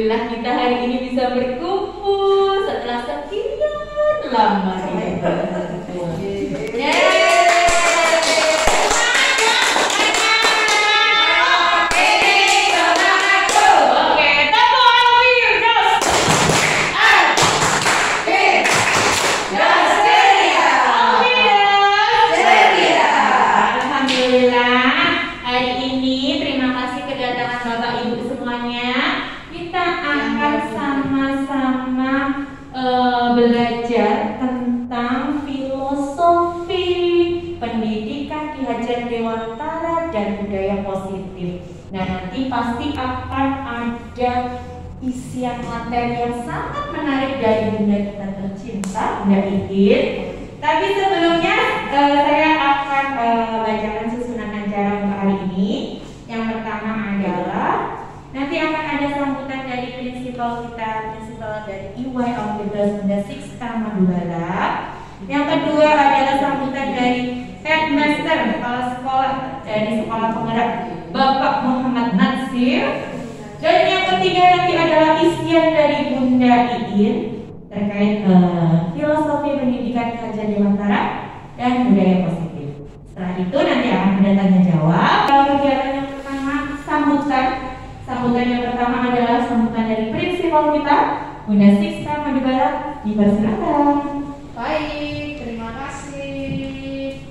Alhamdulillah kita hari ini bisa berkumpul setelah sekian lama. Belajar tentang filosofi pendidikan di Hajar Dewantara dan budaya positif. Nah, nanti pasti akan ada isian materi yang sangat menarik dari Bunda kita tercinta, Bunda Iin. Tapi sebelumnya saya akan bacakan susunan acara untuk hari ini. Yang pertama adalah nanti akan ada sambutan dari prinsipal kita, dari EY Auditor Bunda Sixta Madubara. Yang kedua adalah sambutan dari Headmaster Kepala Sekolah dari Sekolah Penggerak Bapak Muhammad Natsir. Dan yang ketiga nanti adalah isian dari Bunda Iin terkait filosofi pendidikan Hajar Dewantara dan budaya positif. Setelah itu nanti akan ada tanya jawab. Kalau kegiatan yang pertama sambutan yang pertama adalah sambutan dari prinsipal kita Bunda Sixta Madubara. Dipersilakan. Baik, terima kasih.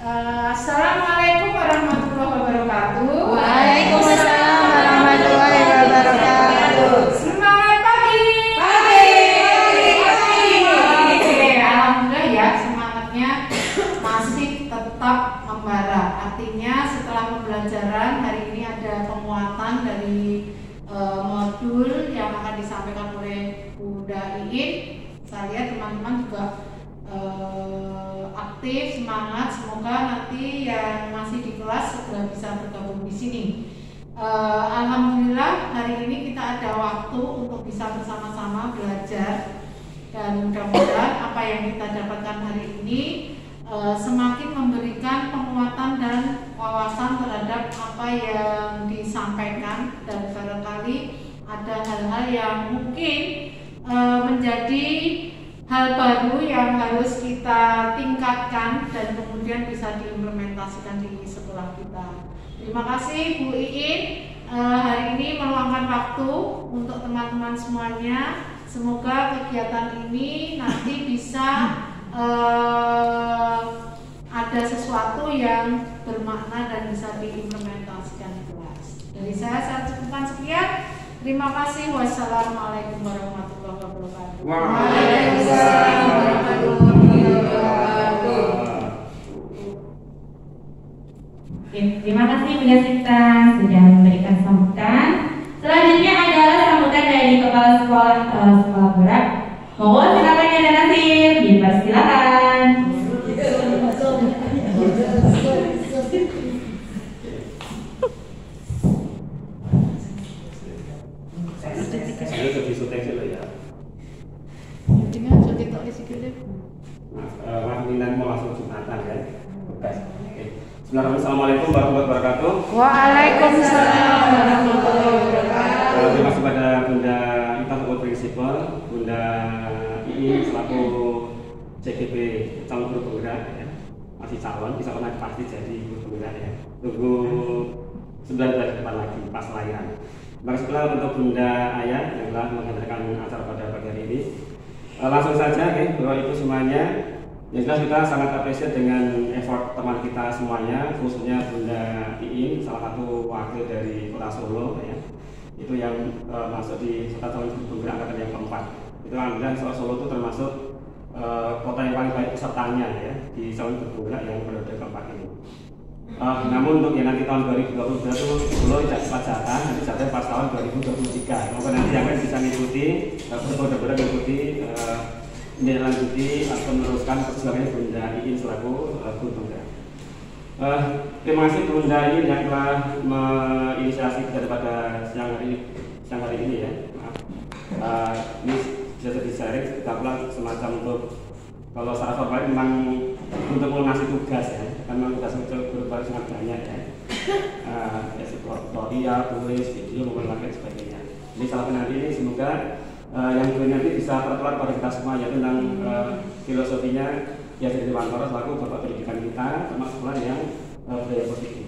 Assalamualaikum warahmatullahi wabarakatuh. Waalaikumsalam warahmatullahi wabarakatuh. Semangat pagi. Alhamdulillah ya, semangatnya masih tetap membara. Artinya setelah pembelajaran hari ini ada penguatan dari modul yang akan disampaikan oleh Bunda Iin. Saya lihat teman-teman juga aktif, semangat. Semoga nanti yang masih di kelas segera bisa bergabung di sini. Alhamdulillah hari ini kita ada waktu untuk bisa bersama-sama belajar dan mudah-mudahan apa yang kita dapatkan hari ini semakin memberikan penguatan dan wawasan terhadap apa yang disampaikan, dan barangkali ada hal-hal yang mungkin menjadi hal baru yang harus kita tingkatkan dan kemudian bisa diimplementasikan di sekolah kita. Terima kasih Bu Iin hari ini meluangkan waktu untuk teman-teman semuanya. Semoga kegiatan ini nanti bisa ada sesuatu yang bermakna dan bisa diimplementasikan di kelas. Dari saya cukupkan sekian. Terima kasih. Wassalamualaikum warahmatullahi wabarakatuh. Waalaikumsalam warahmatullahi wabarakatuh. Terima kasih Bunda Sixta sudah memberikan sambutan. Selanjutnya adalah sambutan dari Kepala Sekolah Sekolah Berak. Mohon silakan ya Nasir, dipersilakan. Saya lebih suka dulu ya. Dengan jadi tak isi kirim. Ini mau langsung Jumatan ya. Assalamualaikum warahmatullahi wabarakatuh. Waalaikumsalam warahmatullahi wabarakatuh. Terima kasih pada Bunda Ita selaku prinsipal, Bunda Iin selaku CGP calon guru penggerak ya. Masih calon, bisa pernah pasti jadi guru penggerak ya. Tunggu 9 bulan ke depan lagi pas lahiran. Terima kasih pula untuk Bunda Ayah yang telah menghadirkan acara pada pagi hari ini. Langsung saja ya, Bapak Ibu semuanya. Yang jelas kita sangat apresiasi dengan effort teman kita semuanya, khususnya Bunda Iin, salah satu wakil dari Kota Solo ya. Itu yang masuk di serta calon guru angkatan yang keempat. Itu alhamdulillah Solo itu termasuk kota yang paling baik pesertanya ya di calon guru yang periode keempat ini. Namun untuk yang nanti tahun 2022 itu belum tidak cepat jatah, nanti jatah pas tahun 2023. Semoga nanti yang lain bisa mengikuti, benar-benar mengikuti menindaklanjuti atau meneruskan perjuangan Bunda Iin selaku guru penggerak. Terima kasih Bunda Iin yang telah menginisiasi daripada siang hari ini ya. Ini bisa di-sharing kita pulang semacam untuk kalau secara formal memang untuk mengasih tugas ya, kan memang tugas guru baru sangat banyak ya. Ya tutorial, tulis, video, maupun lain sebagainya. Jadi salah nanti ini semoga yang nanti bisa tertular pada kita semua, yaitu tentang filosofinya Ki Hajar Dewantara selaku bapak pendidikan kita, termasuk pula yang budaya positif.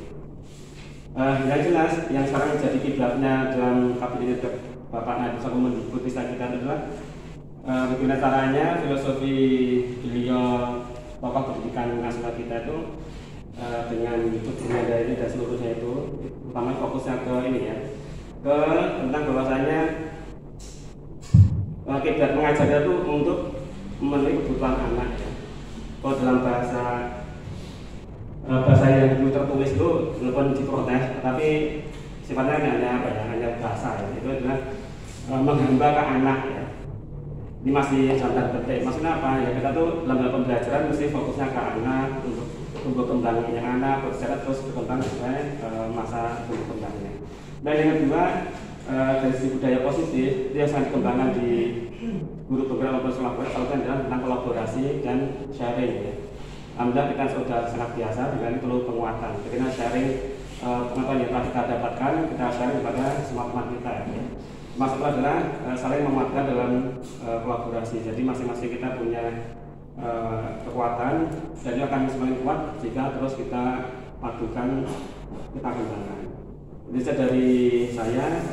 Yang jelas, yang sekarang menjadi kiblatnya dalam kabinet Bapak Nadiem selaku Mendikbud kita adalah bagaimana caranya filosofi beliau tokoh pendidikan nasional kita itu dengan budaya ini dan seluruhnya itu, utama fokusnya ke ini ya, ke tentang bahwasanya kiblat mengajarnya itu untuk memenuhi kebutuhan anak ya. Kalau dalam bahasa yang dulu tertulis itu walaupun diprotes, tapi sifatnya hanya apa ya, hanya bahasa ya. Itu adalah menghamba ke anak ya. Ini masih jangan terpetik. Maksudnya apa ya, kita tuh dalam pembelajaran mesti fokusnya ke anak, untuk tumbuh kembangnya anak, berserat terus berkembang sampai masa tumbuh kembangnya. Dan yang kedua, dari sisi budaya positif, dia sangat dikembangkan di guru penggerak maupun sekolah adalah tentang kolaborasi dan sharing ya. Alhamdulillah kita sudah sangat biasa dengan perlu penguatan. Kita sharing pengetahuan yang telah kita dapatkan, kita sharing kepada semua teman kita ya. Maksudnya adalah saling menguatkan dalam kolaborasi. Jadi masing-masing kita punya kekuatan dan itu akan semakin kuat jika terus kita padukan, kita kembangkan. Jadi dari saya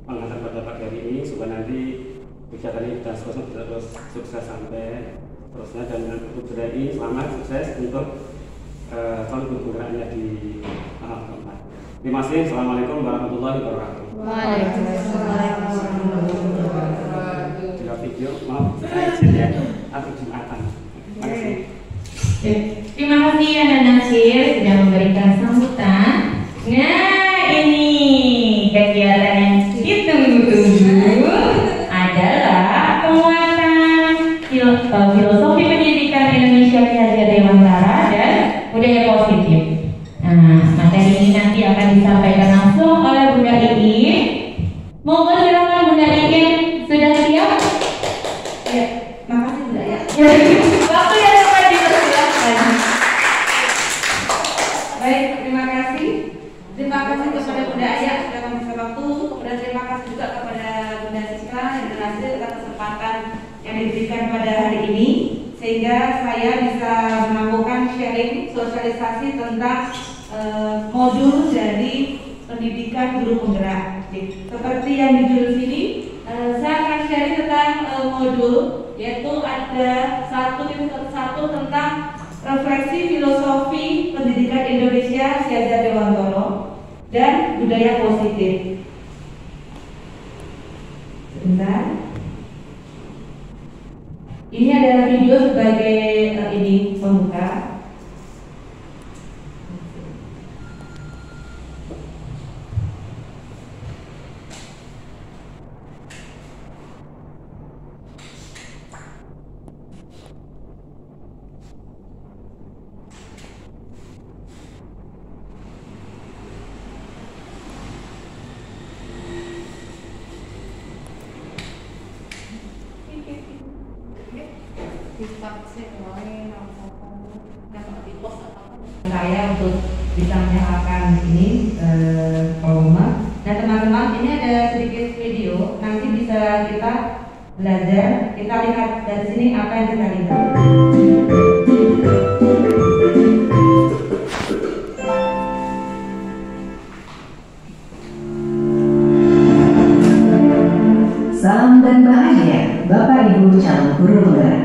pengantar pendapat hari ini supaya nanti kegiatan ini sudah terus sukses sampai terusnya, dan untuk berani selamat sukses untuk calon guru penggeraknya di tahap keempat. Terima kasih. Assalamualaikum warahmatullahi wabarakatuh. Waalaikumsalam warahmatullahi wabarakatuh. Jika video maaf saya izin ya, atau Jumatan. Terima kasih. Terima kasih Anda Nasir sudah memberikan sambutan. Nah, ini kegiatan yang ditunggu-tunggu adalah penguatan filosofi pendidikan Indonesia Ki Hajar Dewantara dan budaya positif. Nah, materi ini nanti akan disampaikan langsung oleh Bunda Iin. Monggo silakan Bunda Iin, sudah siap? Ya, makasih Bunda ya. Waktu yang dapat dipersilakan. Baik, terima kasih. Terima kasih kepada Bunda Aya sudah memberikan waktu, dan terima kasih juga kepada Bunda Siska dan Bunda Nasir atas kesempatan yang diberikan pada hari ini, sehingga saya bisa melakukan sharing sosialisasi tentang modul dari pendidikan guru penggerak. Seperti yang di judul sini, saya akan sharing tentang modul, yaitu ada 1.1 tentang refleksi filosofi pendidikan Indonesia Ki Hajar Dewantara dan budaya positif. Sebentar. Ini adalah video sebagai ini pembuka. Saya untuk bisa menyalakan ini volume. Nah teman-teman, ini ada sedikit video, nanti bisa kita belajar, kita lihat dari sini apa yang kita lihat. Salam dan bahagia Bapak Ibu calon guru penggerak.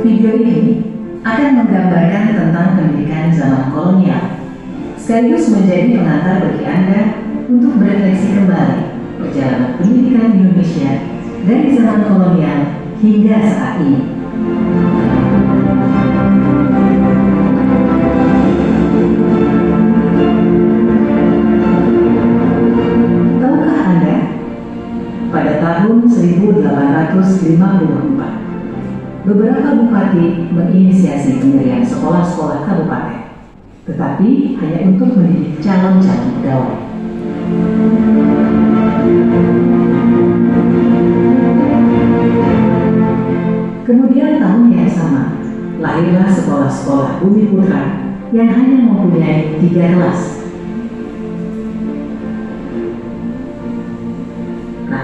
Video ini akan menggambarkan tentang pendidikan zaman kolonial, sekaligus menjadi pengantar bagi Anda untuk berefleksi kembali perjalanan pendidikan Indonesia dari zaman kolonial hingga saat ini. Tahukah Anda, pada tahun 1854, beberapa bupati menginisiasi pendirian sekolah-sekolah kabupaten, tetapi hanya untuk mendidik calon-calon pegawai. Kemudian tahun yang sama, lahirlah sekolah-sekolah Bumi Putra yang hanya mempunyai 3 kelas.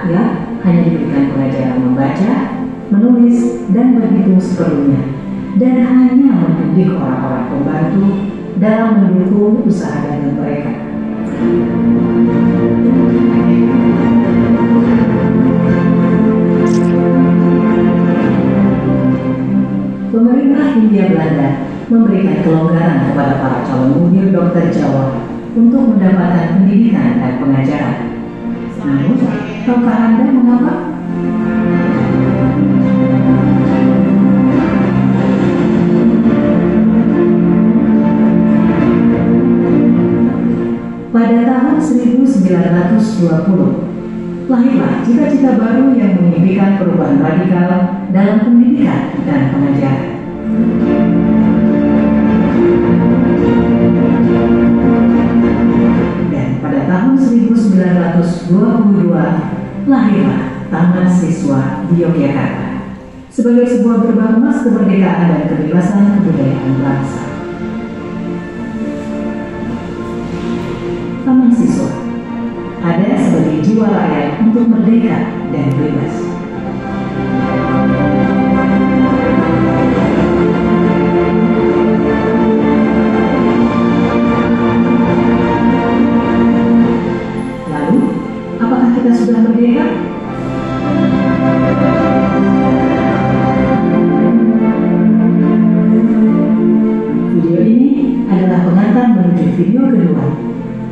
rakyat hanya diberikan pengajaran membaca, menulis, dan berhitung seperlunya, dan hanya mendidik orang-orang pembantu dalam mendukung usaha dagang mereka. Pemerintah Hindia Belanda memberikan kelonggaran kepada para calon mubir dokter Jawa untuk mendapatkan pendidikan dan pengajaran. Namun, tahukah Anda mengapa? Pada tahun 1920, lahirlah cita-cita baru yang memimpikan perubahan radikal dalam pendidikan dan pengajaran. Dan pada tahun 1922, lahirlah Taman Siswa di Yogyakarta sebagai sebuah gerbang emas kemerdekaan dan kebebasan kebudayaan bangsa. Taman Siswa ada sebagai jiwa rakyat untuk merdeka dan bebas. Lalu, apakah kita sudah merdeka? Video ini adalah pengantar menuju video kedua,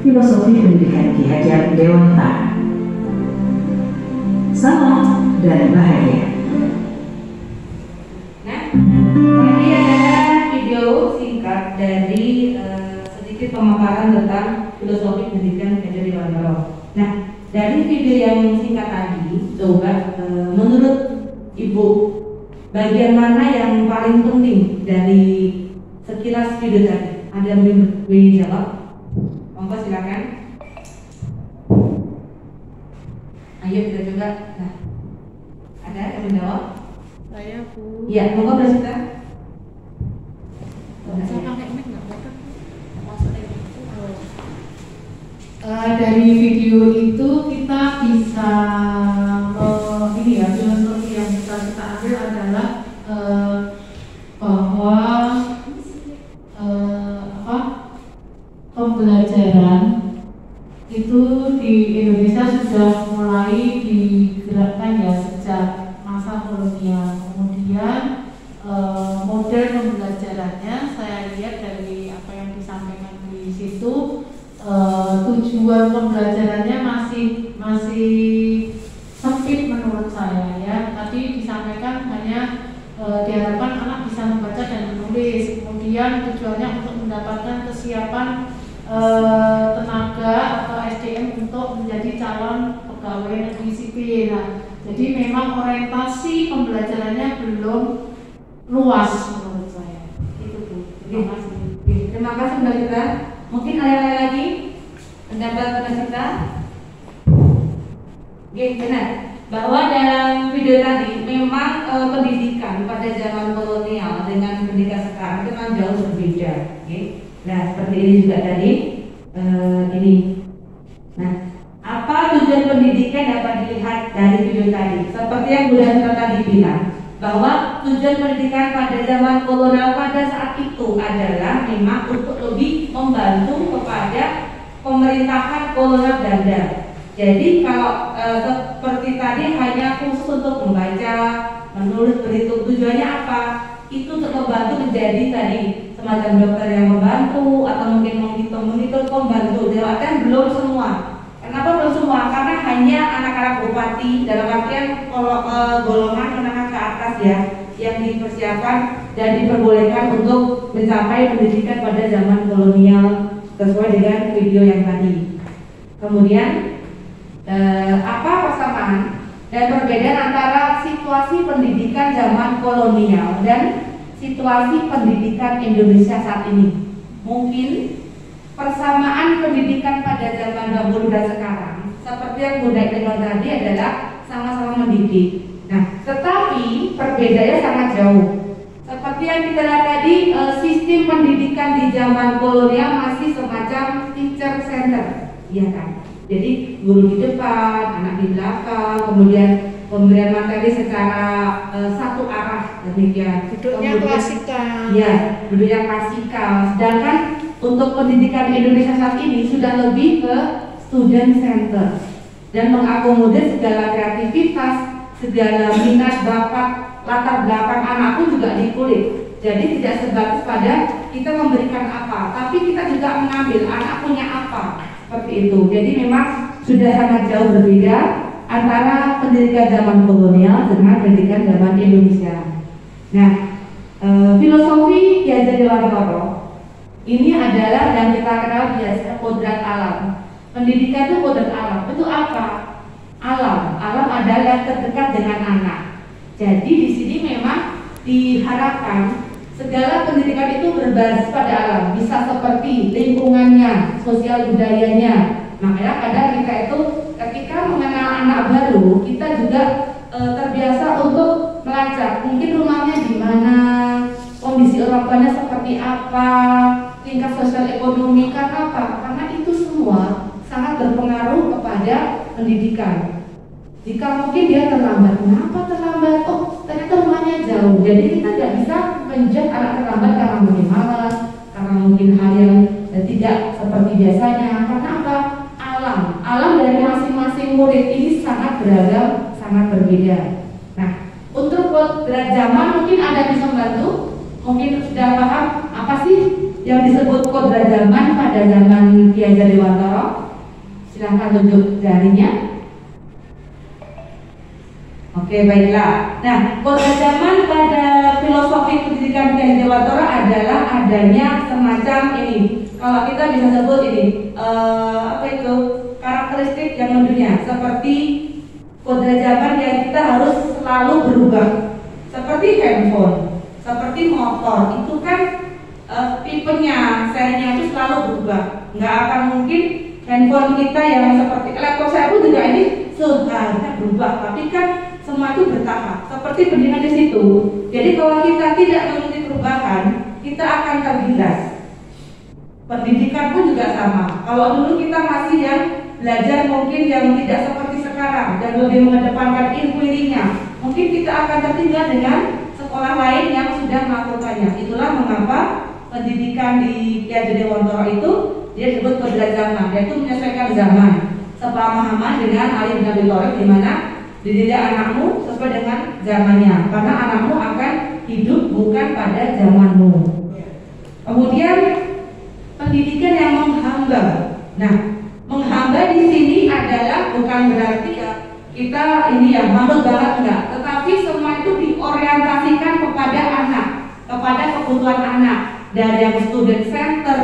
Filosofi Pendidikan Ki Hajar Dewantara. Salam dan bahagia. Nah, ini adalah video singkat dari sedikit pemaparan tentang filosofi pendidikan Ki Hajar Dewantara. Nah, dari video yang singkat tadi, coba menurut Ibu, bagian mana yang paling penting dari sekilas video tadi? Ada yang boleh jawab? Monggo silakan. Ayo kita coba. Nah, ada yang menjawab? Saya Bu. Iya, monggo Presita. Saya pakai mic nggak apa-apa. Dari video itu kita bisa ini ya, filosofi yang bisa kita ambil adalah bahwa pembelajaran itu di Indonesia sudah mulai digerakkan ya sejak masa kolonial. Kemudian model pembelajarannya saya lihat dari apa yang disampaikan di situ, tujuan pembelajarannya masih sempit menurut saya ya. Tadi disampaikan hanya diharapkan anak bisa membaca dan menulis. Kemudian tujuannya untuk mendapatkan kesiapan tenaga atau SDM untuk menjadi calon pegawai negeri sipil. Nah, jadi memang orientasi pembelajarannya belum luas menurut saya. Itu Bu. Terima kasih. Terima kasih Mbak Citra. Mungkin ada lagi pendapat Mbak Citra? Oke, benar. Bahwa dalam video tadi memang pendidikan pada zaman kolonial dengan pendidikan sekarang itu memang jauh berbeda. Oke. Nah, seperti ini juga tadi ini. Nah, apa tujuan pendidikan dapat dilihat dari video tadi? Seperti yang Bu Citra tadi bilang, bahwa tujuan pendidikan pada zaman kolonial pada saat itu adalah memang untuk lebih membantu kepada pemerintahan kolonial Belanda. Jadi kalau seperti tadi hanya khusus untuk membaca, menulis, berhitung, tujuannya apa? Itu untuk membantu menjadi tadi semacam dokter yang membantu atau mungkin menghitung pembantu. Jawabkan belum semua. Kenapa belum semua? Karena hanya anak-anak bupati dalam artian golongan menengah ke atas ya yang dipersiapkan dan diperbolehkan untuk mencapai pendidikan pada zaman kolonial sesuai dengan video yang tadi. Kemudian apa persamaan dan perbedaan antara situasi pendidikan zaman kolonial dan situasi pendidikan Indonesia saat ini? Mungkin persamaan pendidikan pada zaman dahulu dan sekarang seperti yang Bu Dek bilang tadi adalah sama-sama mendidik. Nah, tetapi perbedaannya sangat jauh. Seperti yang kita lihat tadi, sistem pendidikan di zaman kolonial masih semacam teacher center, iya kan? Jadi guru di depan, anak di belakang, kemudian pemberian materi secara satu arah demikian. Duduknya Kemudian, klasikal. ya, duduknya klasikal. Sedangkan untuk pendidikan di Indonesia saat ini sudah lebih ke student center dan mengakomodir segala kreativitas, segala minat, bakat, latar belakang anak pun juga dikulik. Jadi tidak sebatas pada kita memberikan apa, tapi kita juga mengambil anak punya apa, seperti itu. Jadi memang sudah sangat jauh berbeda antara pendidikan zaman kolonial dengan pendidikan zaman Indonesia. Nah, filosofi Ki Hajar Dewantara ini adalah yang kita kenal biasa kodrat alam. Pendidikan itu kodrat alam. Itu apa? Alam. Alam adalah yang terdekat dengan anak. Jadi di sini memang diharapkan segala pendidikan itu berbasis pada alam. Bisa seperti lingkungannya, sosial budayanya. Makanya kadang kita itu ketika mengenal anak baru, kita juga terbiasa untuk melacak. Mungkin rumahnya di mana, kondisi orang tuanya seperti apa, tingkat sosial ekonomi, karena apa? Karena itu semua sangat berpengaruh kepada pendidikan. Jika mungkin dia terlambat, kenapa terlambat? Oh, ternyata rumahnya jauh. Jadi kita tidak bisa menjudge anak terlambat karena mungkin malas, karena mungkin hal yang tidak seperti biasanya. Karena apa? Alam dari masing-masing murid ini sangat beragam, sangat berbeda. Nah, untuk kodrat zaman mungkin ada bisa membantu. Mungkin sudah paham apa sih yang disebut kodrat zaman pada zaman Ki Hajar Dewantara? Silahkan tunjuk jarinya. Oke, baiklah. Nah, kodrat zaman pada filosofi pendidikan Ki Hajar Dewantara adalah adanya semacam ini. Kalau kita bisa sebut ini, apa itu? Karakteristik yang mendunia, seperti kodrat zaman yang kita harus selalu berubah. Seperti handphone, seperti motor, itu kan tipenya, serinya itu selalu berubah. Nggak akan mungkin handphone kita yang seperti laptop saya pun juga ini seharusnya berubah, tapi kan semua itu bertahap. Seperti pendidikan di situ. Jadi kalau kita tidak mengikuti perubahan, kita akan tergilas. Pendidikan pun juga sama. Kalau dulu kita masih yang belajar mungkin yang tidak seperti sekarang dan lebih mengedepankan ilmunya, mungkin kita akan tertinggal dengan sekolah lain yang sudah melakukannya. Itulah mengapa pendidikan di Ki Hajar Dewantara itu dia disebut kodrat zaman, yaitu menyesuaikan zaman, sepemahaman dengan Ali bin Abi Thalib, di mana dididik anakmu sesuai dengan zamannya, karena anakmu akan hidup bukan pada zamanmu. Kemudian pendidikan yang menghamba. Nah, menghamba di sini adalah bukan berarti ya kita ini ya manut banget enggak, tetapi semua itu diorientasikan kepada anak, kepada kebutuhan anak. Dari yang student center,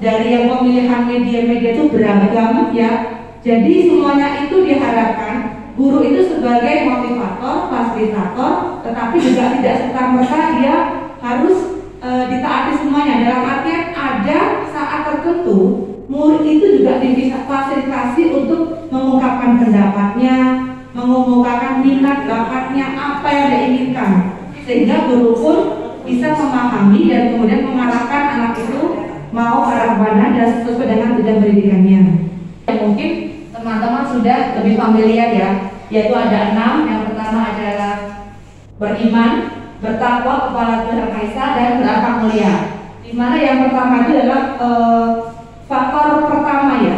dari yang pemilihan media-media itu beragam ya. Jadi semuanya itu diharapkan guru itu sebagai motivator, fasilitator, tetapi juga tidak serta-merta dia harus ditaati semuanya. Dalam artian ada saat tertentu murid itu juga difasilitasi untuk mengungkapkan pendapatnya, mengungkapkan minat bakatnya, apa yang dia inginkan, sehingga guru pun bisa memahami dan kemudian mengarahkan anak itu mau arah mana dan sesuai dengan bidang pendidikannya. Mungkin teman-teman sudah lebih familiar ya, yaitu ada 6. Yang pertama adalah beriman, bertakwa kepada Tuhan Yang Maha Esa, dan berakhlak mulia. Di mana yang pertama itu adalah faktor pertama ya,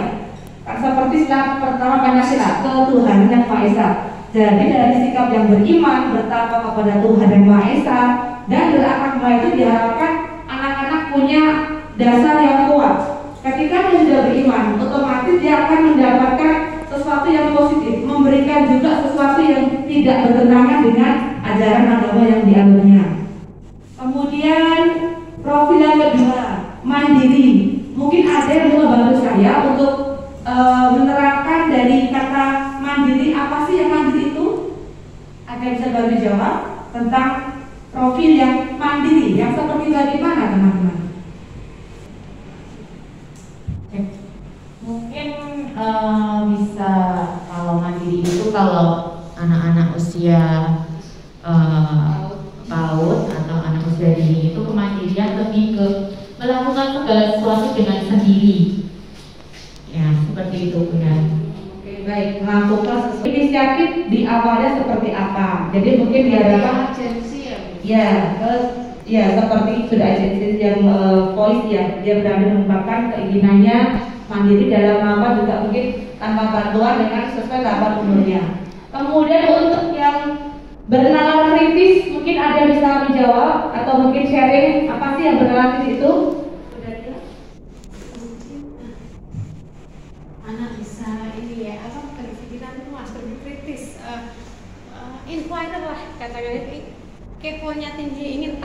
seperti istilah pertama Pancasila, ke Tuhan Yang Maha Esa. Jadi dari sikap yang beriman, bertakwa kepada Tuhan Yang Maha Esa, dan berakhlak mulia itu diharapkan anak-anak punya dasar yang kuat. Ketika dia sudah beriman, otomatis dia akan mendapatkan sesuatu yang positif, memberikan juga sesuatu yang tidak bertentangan dengan ajaran agama yang dianutnya. Kemudian profil yang kedua, mandiri. Mungkin ada yang mau bantu saya untuk menerangkan dari kata mandiri, apa sih yang mandiri itu? Ada yang bisa bantu jawab tentang profil yang mandiri, yang seperti bagaimana teman-teman? Mungkin bisa kalau mandiri itu kalau anak-anak usia PAUD atau anak usia dini itu kemandirian lebih ke melakukan segala sesuatu dengan sendiri. Ya, seperti itu benar. Baik, melakukan sesuatu inisiatif di awalnya seperti apa? Jadi mungkin diharapkan agensi ya. ya, ya seperti sudah agensi yang voice ya, dia berani mengungkapkan keinginannya mandiri dalam apa juga mungkin tanpa bantuan dengan sesuai tahapan umurnya. Kemudian untuk yang bernalar kritis mungkin ada yang bisa menjawab atau mungkin sharing apa sih yang bernalar kritis itu? Anak bisa ini ya, apa berpikiran luas, berkritis, inquirer lah katakanlah, keponya tinggi, ingin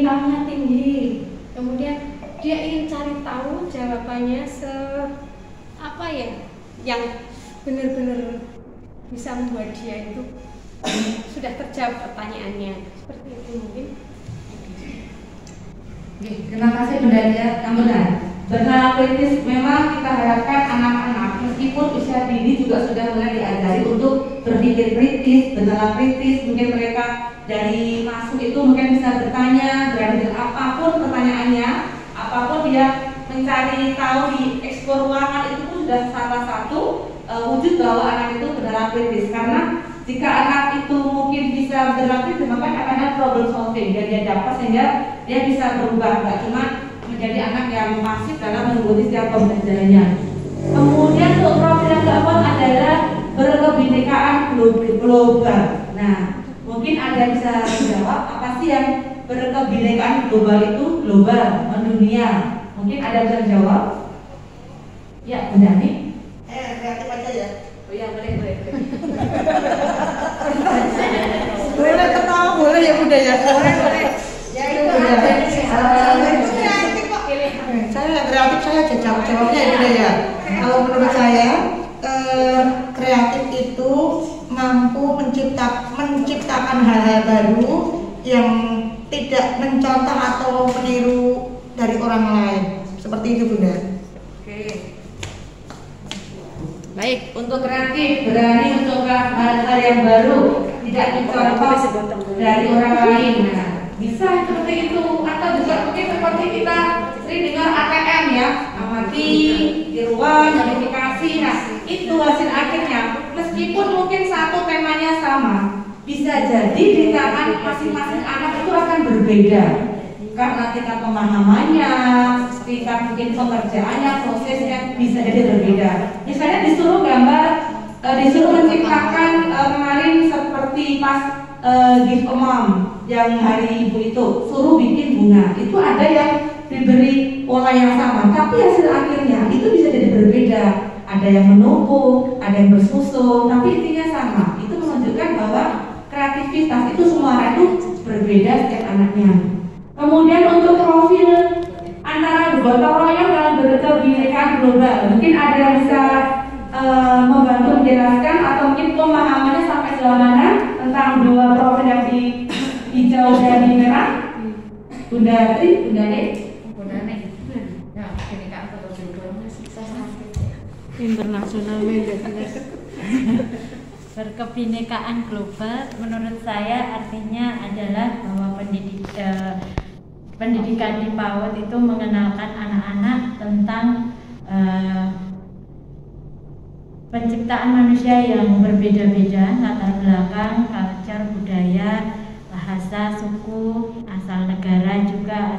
tahunya tinggi, kemudian dia ingin cari tahu jawabannya apa ya, yang benar-benar bisa membuat dia itu sudah terjawab pertanyaannya, seperti itu mungkin. Oke, terima kasih Bunda Dia. Yang benar. Bernalar kritis memang kita harapkan anak-anak meskipun usia dini juga sudah mulai diajari untuk berpikir kritis, bernalar kritis. Mungkin mereka dari masuk itu mungkin bisa bertanya, berani dengan apapun pertanyaannya, apapun dia mencari tahu di eksplor ruangan itu pun sudah salah satu wujud bahwa anak itu bernalar kritis. Karena jika anak itu mungkin bisa bernalar kritis, maka akan ada problem solving dan dia dapat sehingga dia bisa berubah, nggak cuma menjadi anak yang pasif dalam mengikuti setiap pembelajarannya. Kemudian untuk profil yang keempat adalah berkebinekaan global. Nah, mungkin ada yang bisa menjawab apa sih yang berkebinekaan global itu? Global, mendunia. Mungkin ada yang bisa menjawab? Ya, Bunda nih. Kreatif aja ya. Oh iya, boleh. Boleh ketawa, boleh ya Bunda ya. Boleh. Ya itu saya nggak kreatif, saya aja jawabnya ya Bunda ya. Kalau menurut saya kreatif itu mampu menciptakan hal-hal baru yang tidak mencontoh atau meniru dari orang lain. Seperti itu Bunda. Oke. Baik, untuk kreatif berani mencoba hal-hal yang baru, tidak dicontoh dari orang lain. Nah, bisa seperti itu atau juga mungkin seperti kita sering dengar ATM ya, amati, tiruan, verifikasi. Nah, itu hasil akhirnya. Meskipun mungkin satu temanya sama, bisa jadi di tangan masing-masing anak itu akan berbeda. Karena tingkat pemahamannya, tingkat mungkin pengerjaannya, prosesnya bisa jadi berbeda. Misalnya disuruh gambar, disuruh menciptakan kemarin seperti pas Give a Mom yang hari ibu itu, suruh bikin bunga. Itu ada yang diberi pola yang sama, tapi hasil akhirnya itu bisa jadi berbeda. Ada yang menumpuk, ada yang bersusun, tapi intinya sama. Itu menunjukkan bahwa kreativitas itu semua anak itu berbeda setiap anaknya. Kemudian untuk profil antara gotong royong dan berkebinekaan global, mungkin ada yang bisa membantu menjelaskan atau mungkin pemahamannya sampai sejauh mana tentang dua profil yang di hijau dan di merah? Bunda Tri, Bunda Ne. Ya, kebinekaan global Internasional media. Berkebinekaan global menurut saya artinya adalah bahwa pendidikan di PAUD itu mengenalkan anak-anak tentang penciptaan manusia yang berbeda-beda, latar belakang, culture, budaya, bahasa, suku, asal negara, juga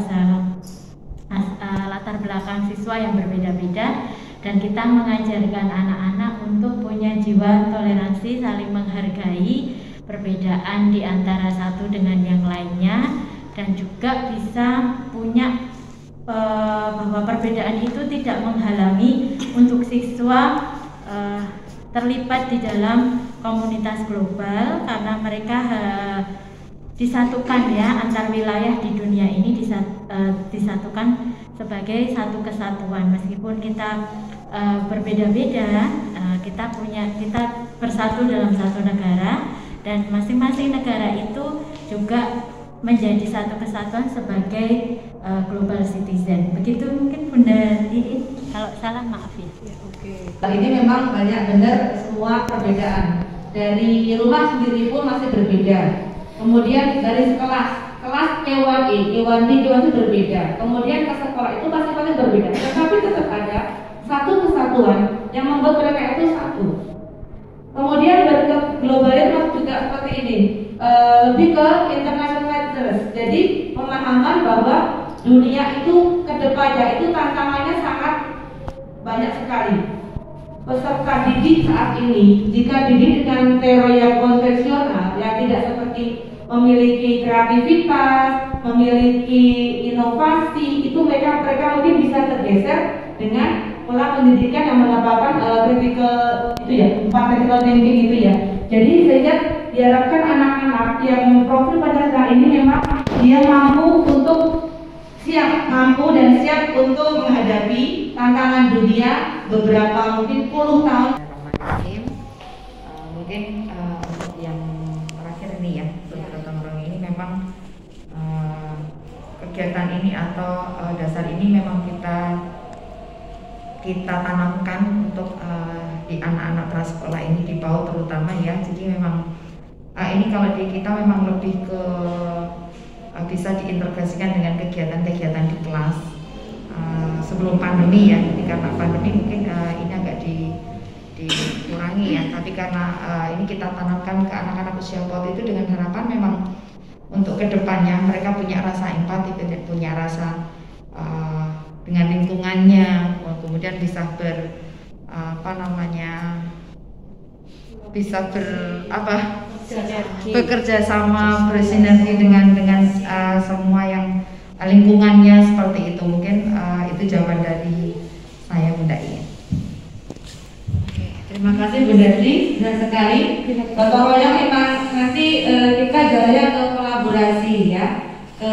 latar belakang siswa yang berbeda-beda. Dan kita mengajarkan anak-anak untuk punya jiwa toleransi, saling menghargai perbedaan di antara satu dengan yang lainnya, dan juga bisa punya bahwa perbedaan itu tidak menghalangi untuk siswa terlibat di dalam komunitas global, karena mereka disatukan ya, antar wilayah di dunia ini disatukan sebagai satu kesatuan. Meskipun kita berbeda-beda, kita bersatu dalam satu negara, dan masing-masing negara itu juga menjadi satu kesatuan sebagai global citizen. Begitu mungkin Bunda Dini, kalau salah maaf ya. Oke. Ini memang banyak benar semua perbedaan. Dari rumah sendiri pun masih berbeda. Kemudian dari kelas K1A, K1B, K1C berbeda. Kemudian ke sekolah itu masing-masing berbeda. Tetapi tetap ada satu kesatuan pengetahuan yang membuat mereka itu satu. Kemudian globalisme juga seperti ini, lebih ke internationalized. Jadi pemahaman bahwa dunia itu kedepannya itu tantangannya sangat banyak sekali. Peserta didik saat ini, jika didik dengan teori yang konvensional, yang tidak seperti memiliki kreativitas, memiliki inovasi, itu mereka mungkin bisa tergeser dengan pola pendidikan yang merupakan critical itu ya, critical thinking itu ya. Jadi sehingga diharapkan anak-anak yang profil Pancasila ini memang dia mampu dan siap untuk menghadapi tantangan dunia beberapa mungkin puluh tahun. Mungkin untuk yang terakhir ini ya, gotong royong ini memang kegiatan ini atau dasar ini memang kita tanamkan untuk di anak-anak prasekolah ini di PAUD terutama ya. Jadi memang ini kalau di kita memang lebih ke bisa diintegrasikan dengan kegiatan-kegiatan di kelas sebelum pandemi ya. Jadi karena pandemi mungkin ini agak dikurangi ya. Tapi karena ini kita tanamkan ke anak-anak usia PAUD itu dengan harapan memang untuk kedepannya mereka punya rasa empati, punya rasa dengan lingkungannya, kemudian bisa bekerja sama, bersinergi dengan semua yang lingkungannya seperti itu. Mungkin itu jawaban dari saya, Bunda Iin. Terima kasih Bu Desi, benar sekali. Gotong royong memang nanti kita jalannya ke kolaborasi ya, ke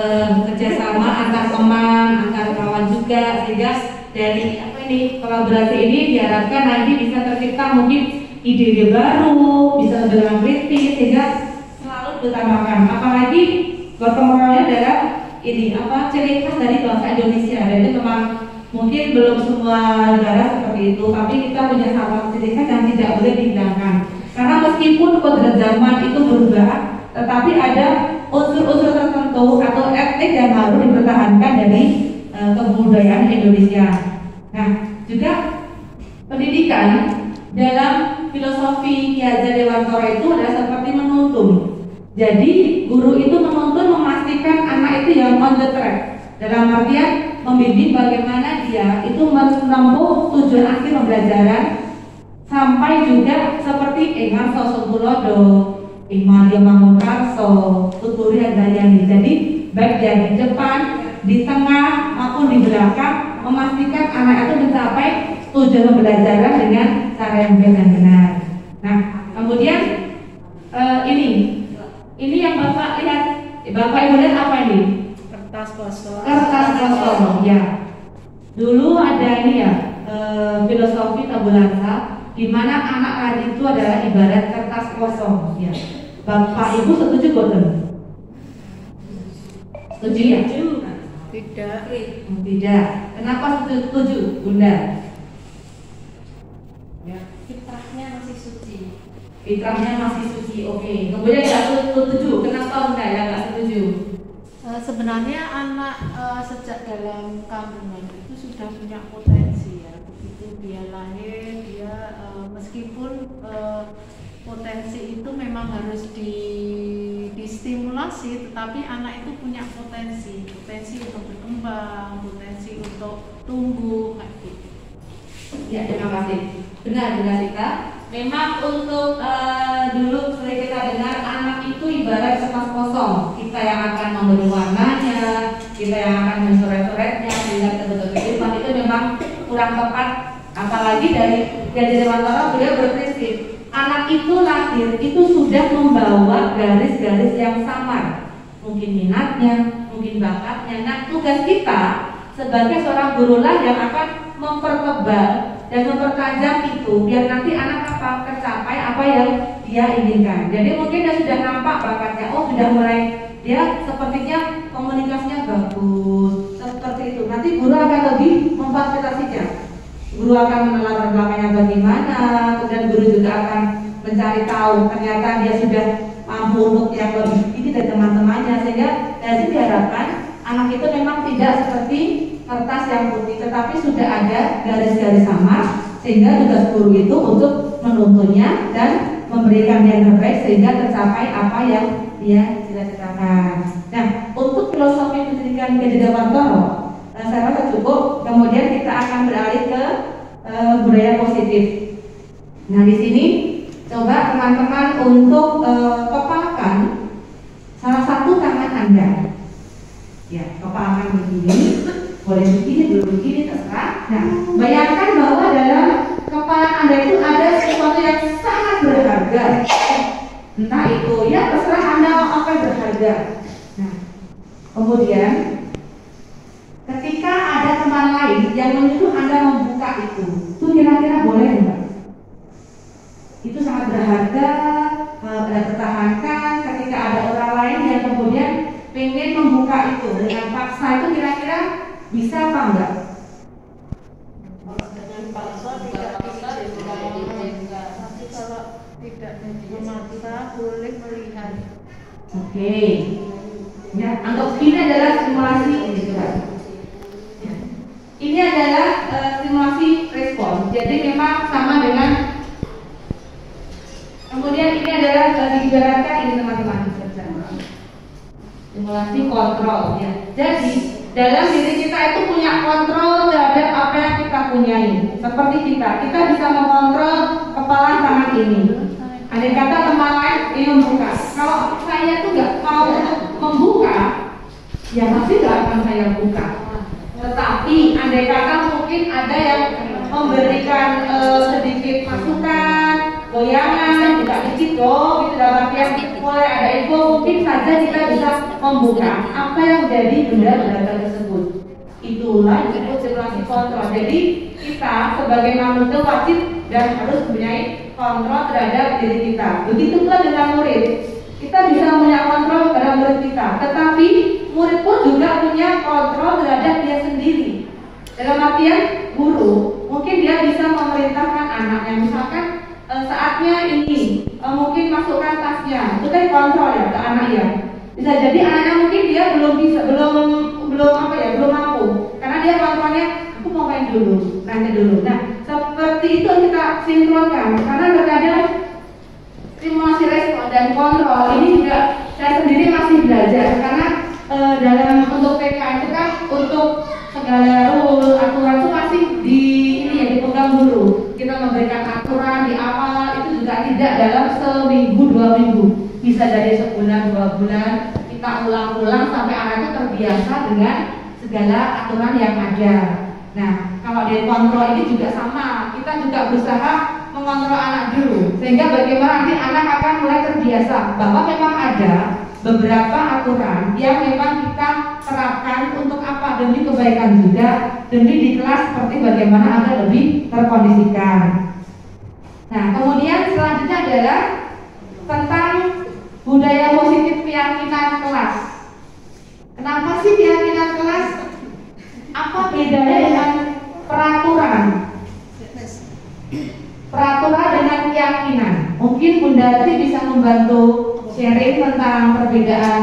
kerjasama antar teman, antar kawan juga, sehingga dari kolaborasi ini diharapkan nanti bisa tercipta mungkin ide-ide baru, bisa lebih kritis, sehingga selalu diutamakan. Apalagi gotong royongnya adalah ciri khas dari bangsa Indonesia, dan itu memang mungkin belum semua negara seperti itu, tapi kita punya satu ciri khas yang tidak boleh dihilangkan. Karena meskipun kodrat zaman itu berubah, tetapi ada unsur-unsur tertentu atau etnik yang harus dipertahankan dari kebudayaan Indonesia. Nah, juga pendidikan dalam filosofi Ki Hajar Dewantara itu adalah seperti menuntun. Jadi guru itu menuntun, memastikan anak itu yang on the track, dalam artian membimbing bagaimana dia itu menempuh tujuan akhir pembelajaran, sampai juga seperti Engar Sosobulodo, Maria Mangunkarso, Tuturi Handayani. Jadi baik di depan, di tengah maupun di belakang, memastikan anak itu mencapai tujuan pembelajaran dengan cara yang baik dan benar. Nah, kemudian ini yang Bapak lihat, Bapak Ibu lihat apa ini? Kertas kosong. Kertas kosong, ya. Dulu ada ini ya, filosofi tabulansa, di mana anak rajin itu adalah ibarat kertas kosong, ya. Bapak Ibu setuju boten? Setuju ya? Tidak. Tidak. Kenapa setuju, Bunda? Ya. Fitrahnya masih suci. Fitrahnya masih suci, oke. Kemudian nggak setuju, kenapa Bunda ya nggak setuju? Sebenarnya anak sejak dalam kandungan itu sudah punya potensi ya. Begitu dia lahir, dia meskipun potensi itu memang harus distimulasi, tetapi anak itu punya potensi untuk berkembang, potensi untuk tumbuh kayak gitu. Ya, terima kasih. Benar Rita. Memang untuk dulu sering kita dengar anak itu ibarat kertas kosong. Kita yang akan memberi warnanya, kita yang akan mencoret-coretnya, sehingga betul-betul kehidupan itu memang kurang tepat. Apalagi dari Dewantara beliau berprinsip anak itu lahir itu sudah membawa garis-garis yang samar, mungkin minatnya, mungkin bakatnya. Nah, tugas kita sebagai seorang gurulah yang akan mempertebal dan mempertajam itu, biar nanti anak tercapai apa yang dia inginkan. Jadi mungkin dia sudah nampak bakatnya, sudah mulai dia sepertinya komunikasinya bagus, seperti itu. Nanti guru akan lebih memfasilitasinya. Guru akan menelaah belakangnya bagaimana, kemudian guru juga akan mencari tahu ternyata dia sudah mampu untuk yang lebih tinggi dari teman-temannya, sehingga dari diharapkan anak itu memang tidak seperti kertas yang putih, tetapi sudah ada garis-garis samar Sehingga tugas guru itu untuk menuntunnya dan memberikan yang terbaik sehingga tercapai apa yang dia cita-citakan. Nah, untuk filosofi pendidikan Kedidawantoro, saya rasa cukup. Kemudian kita akan beralih ke budaya positif. Nah, di sini coba teman-teman untuk kepalkan salah satu tangan Anda. Ya, kepalkan begini, boleh begini, boleh begini, terserah. Nah, bayangkan bahwa dalam kepala Anda itu ada sesuatu yang sangat berharga. Entah itu, ya terserah Anda apa yang berharga. Nah, kemudian ketika ada teman lain yang menyuruh Anda membuka itu kira-kira boleh enggak? Itu sangat berharga, Anda pertahankan. Ketika ada orang lain yang kemudian pengen membuka itu dengan paksa, itu kira-kira bisa apa enggak? Kalau dengan paksa tidak diizinkan, tapi kalau tidak memaksa boleh melihat. Oke. Ya, anggap ini adalah simulasi gitu kan. Ini adalah simulasi respon. Jadi memang sama dengan. Kemudian ini adalah diibaratkan ini teman-teman. Simulasi kontrol ya. Jadi dalam diri kita itu punya kontrol terhadap apa yang kita punyai. Seperti kita bisa mengontrol kepala tangan ini. Andai kata teman lain ini membuka. Kalau saya tuh nggak mau membuka, ya pasti nggak akan saya buka. Tetapi andai kata mungkin ada yang memberikan sedikit masukan, goyangan, juga dikit dong, gitu dalam artian mulai ada info, mungkin saja kita bisa membuka apa yang menjadi benda-benda tersebut. Itulah disebut simulasi kontrol. Jadi kita sebagai manusia wajib dan harus mempunyai kontrol terhadap diri kita. Begitu pula dengan murid. Kita bisa punya kontrol terhadap murid kita, tetapi murid pun juga punya kontrol terhadap dia sendiri. Dalam artian guru, mungkin dia bisa memerintahkan anaknya, misalkan saatnya ini, mungkin masukkan tasnya, itu kan kontrol ya ke anak ya. Bisa jadi anaknya mungkin dia belum mampu, karena dia kontrolnya, aku mau main dulu, nanya dulu. Nah, seperti itu kita sinkronkan, karena terkadang simulasi respon dan kontrol ini juga saya sendiri masih belajar, karena dalam untuk TK itu kan untuk segala rule aturan itu masih dipegang guru. Kita memberikan aturan di awal itu juga tidak dalam seminggu 2 minggu, bisa dari sebulan 2 bulan kita ulang-ulang sampai anak itu terbiasa dengan segala aturan yang ada. Nah, kalau dari kontrol ini juga sama, kita juga berusaha mengontrol anak dulu, sehingga bagaimana nanti anak akan mulai terbiasa bahwa memang ada beberapa aturan yang memang kita terapkan untuk apa, demi kebaikan juga, demi di kelas seperti bagaimana Anda lebih terkondisikan. Nah, kemudian selanjutnya adalah tentang budaya positif keyakinan kelas. Kenapa sih keyakinan kelas? Apa bedanya dengan peraturan? Peraturan dengan keyakinan. Mungkin Bunda Tri bisa membantu sharing tentang perbedaan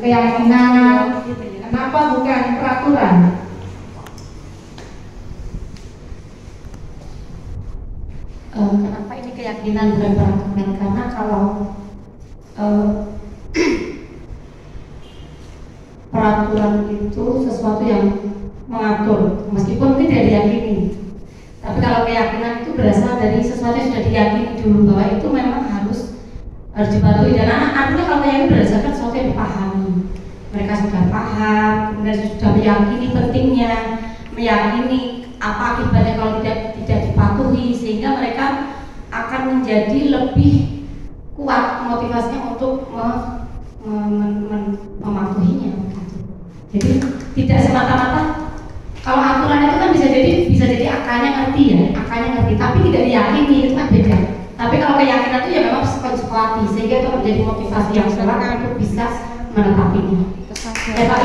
keyakinan. Kenapa bukan peraturan? Kenapa ini keyakinan bukan peraturan? Karena kalau peraturan itu sesuatu yang mengatur, meskipun tidak diyakini. Tapi kalau keyakinan itu berasal dari sesuatu yang sudah diyakini dulu bahwa itu memang harus dipatuhi. Dan artinya kalau keyakinan berdasarkan sesuatu yang dipahami, mereka sudah paham, kemudian sudah meyakini pentingnya, meyakini apa akibatnya kalau tidak dipatuhi, sehingga mereka akan menjadi lebih kuat motivasinya untuk mematuhinya. Jadi tidak semata-mata kalau aturan itu kan bisa jadi akalnya ngerti ya, tapi tidak diyakini, itu kan beda. Tapi kalau keyakinan itu ya memang sesuatu sehingga itu menjadi motivasi yang kuat untuk bisa menetapinya. Ya Pak,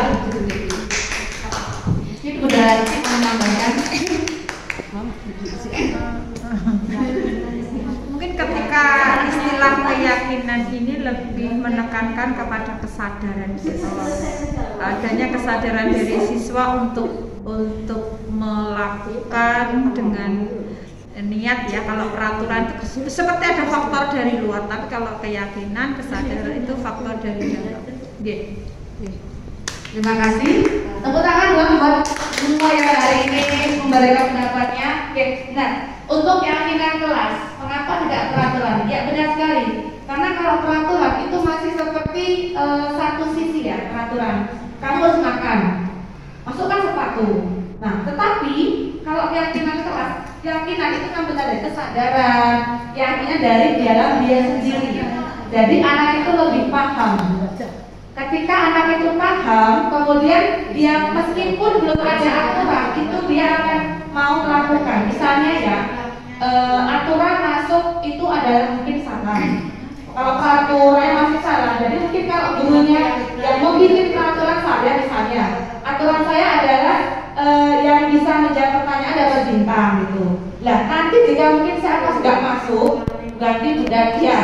ini udah menambahkan. Mungkin ketika istilah keyakinan ini lebih menekankan kepada kesadaran siswa, adanya kesadaran dari siswa untuk melakukan dengan niat ya. Kalau peraturan itu seperti ada faktor dari luar, tapi kalau keyakinan, kesadaran itu faktor dari dalam. Terima kasih. Tepuk tangan dong buat semua yang hari ini memberikan pendapatnya. Oke, nah untuk keyakinan kelas, mengapa tidak peraturan? Ya benar sekali. Karena kalau peraturan itu masih seperti satu sisi ya peraturan. Kamu harus makan, masukkan sepatu. Nah, tetapi kalau keyakinan kelas, keyakinan itu kan benar dari kesadaran, keyakinan dari dalam dia sendiri. Jadi anak itu lebih paham. Ketika anak itu paham, kemudian dia meskipun belum ada aturan, itu dia akan mau melakukan. Misalnya ya, aturan masuk itu adalah mungkin salah. Kalau peraturan masih salah, jadi mungkin kalau gurunya yang membuat peraturan saya misalnya, aturan saya adalah yang bisa menjawab pertanyaan dapat bintang gitu. Lah nanti jika mungkin saya pas nggak masuk, berarti sudah dia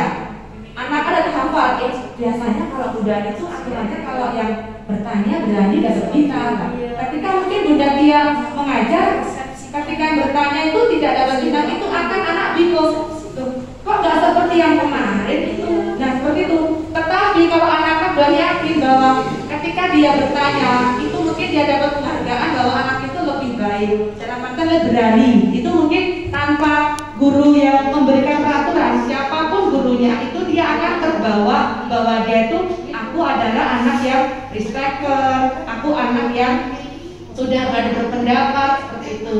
anak ada hafal. Biasanya kalau Bunda itu aturannya kalau yang bertanya berani dapat bintang. Ketika mungkin Bunda dia mengajar, ketika yang bertanya itu tidak dapat bintang, itu akan anak bingung. Kok nggak seperti yang kemarin itu? Nah seperti itu. Tetapi kalau anak sudah yakin bahwa ketika dia bertanya, itu mungkin dia dapat penghargaan bahwa anak itu lebih baik. Dalam arti lebih berani. Itu mungkin tanpa guru yang memberikan peraturan, siapapun gurunya itu dia akan terbawa bahwa dia itu aku adalah anak yang respecter, aku anak yang sudah berpendapat seperti itu.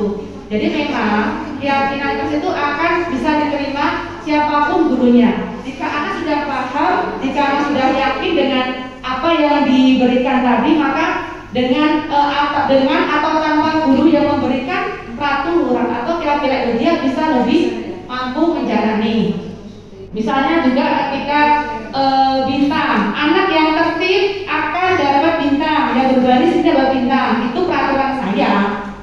Jadi memang keyakinan itu akan bisa diterima siapapun gurunya. Jika anak sudah paham, jika anak sudah yakin dengan apa yang diberikan tadi, maka dengan atau tanpa guru yang memberikan peraturan atau kira-kira dia bisa lebih mampu menjalani. Misalnya juga ketika bintang, anak yang tertib akan dapat bintang, yang berbaris tidak dapat bintang. Itu peraturan saya.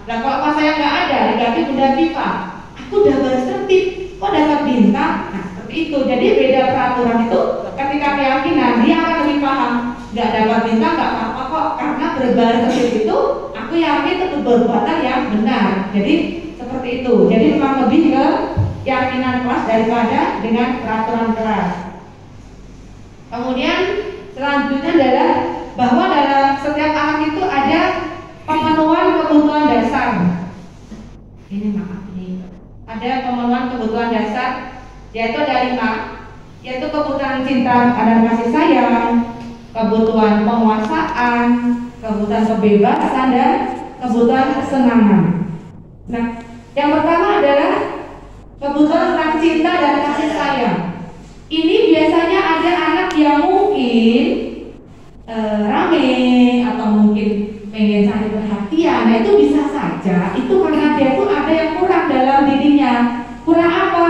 Nah kalau pas saya nggak ada, diganti Bunda Viva, aku udah baris tertib, kok dapat bintang? Nah seperti itu. Jadi beda peraturan itu. Ketika keyakinan dia akan lebih paham, nggak dapat bintang nggak apa-apa kok, karena berbaris tertib itu aku yakin itu perbuatan yang benar. Jadi seperti itu. Jadi memang lebih ke keyakinan kelas daripada dengan peraturan kelas. Kemudian selanjutnya adalah bahwa dalam setiap anak itu ada pemenuhan kebutuhan dasar. Ini maaf nih. Ada pemenuhan kebutuhan dasar, yaitu ada 5, yaitu kebutuhan cinta dan kasih sayang, kebutuhan penguasaan, kebutuhan kebebasan dan kebutuhan kesenangan. Nah, yang pertama adalah kebutuhan tentang cinta dan kasih sayang. Ini biasanya ada anak yang mungkin rame atau mungkin pengen cari perhatian. Nah itu bisa saja. Itu karena dia tuh ada yang kurang dalam dirinya. Kurang apa?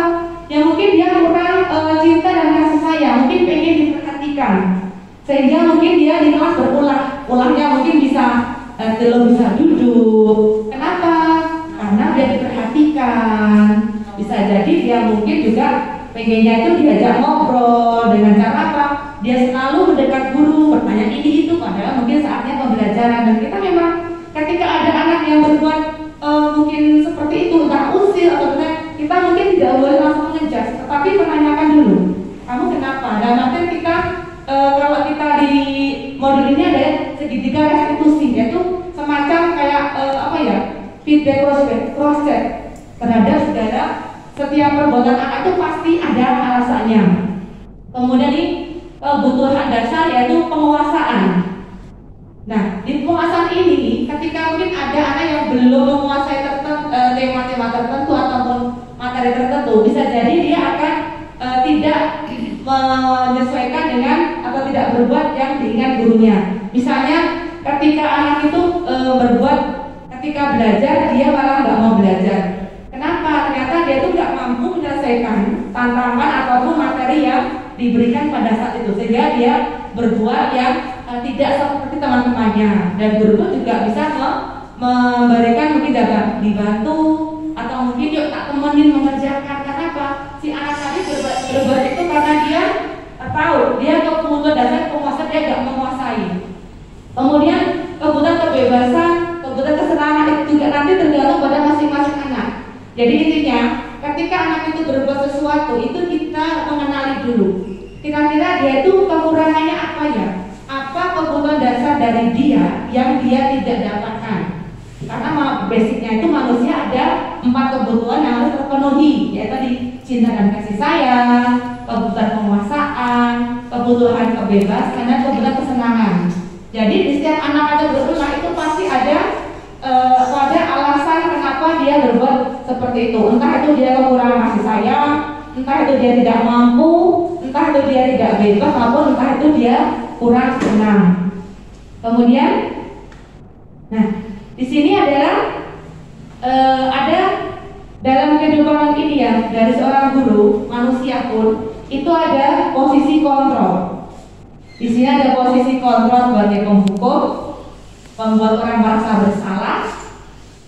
Ya mungkin dia kurang cinta dan kasih sayang. Mungkin pengen diperhatikan. Sehingga mungkin dia di kelas berulah. Ulahnya mungkin bisa belum bisa duduk. Kenapa? Karena dia diperhatikan. Bisa jadi dia mungkin juga pengennya itu diajak ngobrol dengan cara apa? Dia selalu mendekat guru, bertanya ini itu, padahal mungkin saatnya pembelajaran. Dan kita memang ketika ada anak yang berbuat mungkin seperti itu, entah usil atau kita mungkin tidak boleh langsung mengejar, tetapi menanyakan dulu, kamu kenapa? Dan nanti kita kalau kita di modul ini ada segitiga restitusi, yaitu semacam kayak apa ya, feedback cross check terhadap segala setiap perbuatan anak itu pasti ada alasannya. Kemudian ini kebutuhan dasar yaitu penguasaan. Nah, di penguasaan ini ketika mungkin ada anak yang belum menguasai tema-tema tertentu ataupun materi tertentu, bisa jadi dia akan tidak menyesuaikan dengan atau tidak berbuat yang diingat gurunya. Misalnya ketika anak itu berbuat ketika belajar dia malah nggak mau belajar. Kenapa? Ternyata dia itu nggak mampu menyelesaikan tantangan ataupun materi yang diberikan pada saat itu, sehingga dia berbuat yang tidak seperti teman-temannya. Dan guru pun juga bisa memberikan mungkin dapat dibantu atau mungkin yuk tak temenin mengerjakan. Karena apa? Si anak tadi berbuat itu karena dia tahu dia kebutuhan dasar penguasaan dia nggak menguasai. Kemudian kebutuhan kebebasan, kebutuhan kesenangan itu juga nanti tergantung pada masing-masing anak. Jadi intinya ketika anak itu berbuat sesuatu itu kita mengenali dulu. Kira-kira dia itu kekurangannya apa ya? Apa kebutuhan dasar dari dia yang dia tidak dapatkan? Karena basicnya itu manusia ada 4 kebutuhan yang harus terpenuhi, yaitu tadi cinta dan kasih sayang, kebutuhan penguasaan, kebutuhan kebebasan, dan kebutuhan kesenangan. Jadi di setiap anak ada berusaha itu pasti ada alasan kenapa dia berbuat seperti itu. Entah itu dia kekurangan kasih sayang, entah itu dia tidak mampu, entah itu dia tidak bebas, maupun entah itu dia kurang senang. Kemudian, nah di sini adalah ada dalam kehidupan ini ya, dari seorang guru manusia pun itu ada posisi kontrol. Di sini ada posisi kontrol sebagai penghukum, membuat orang merasa bersalah,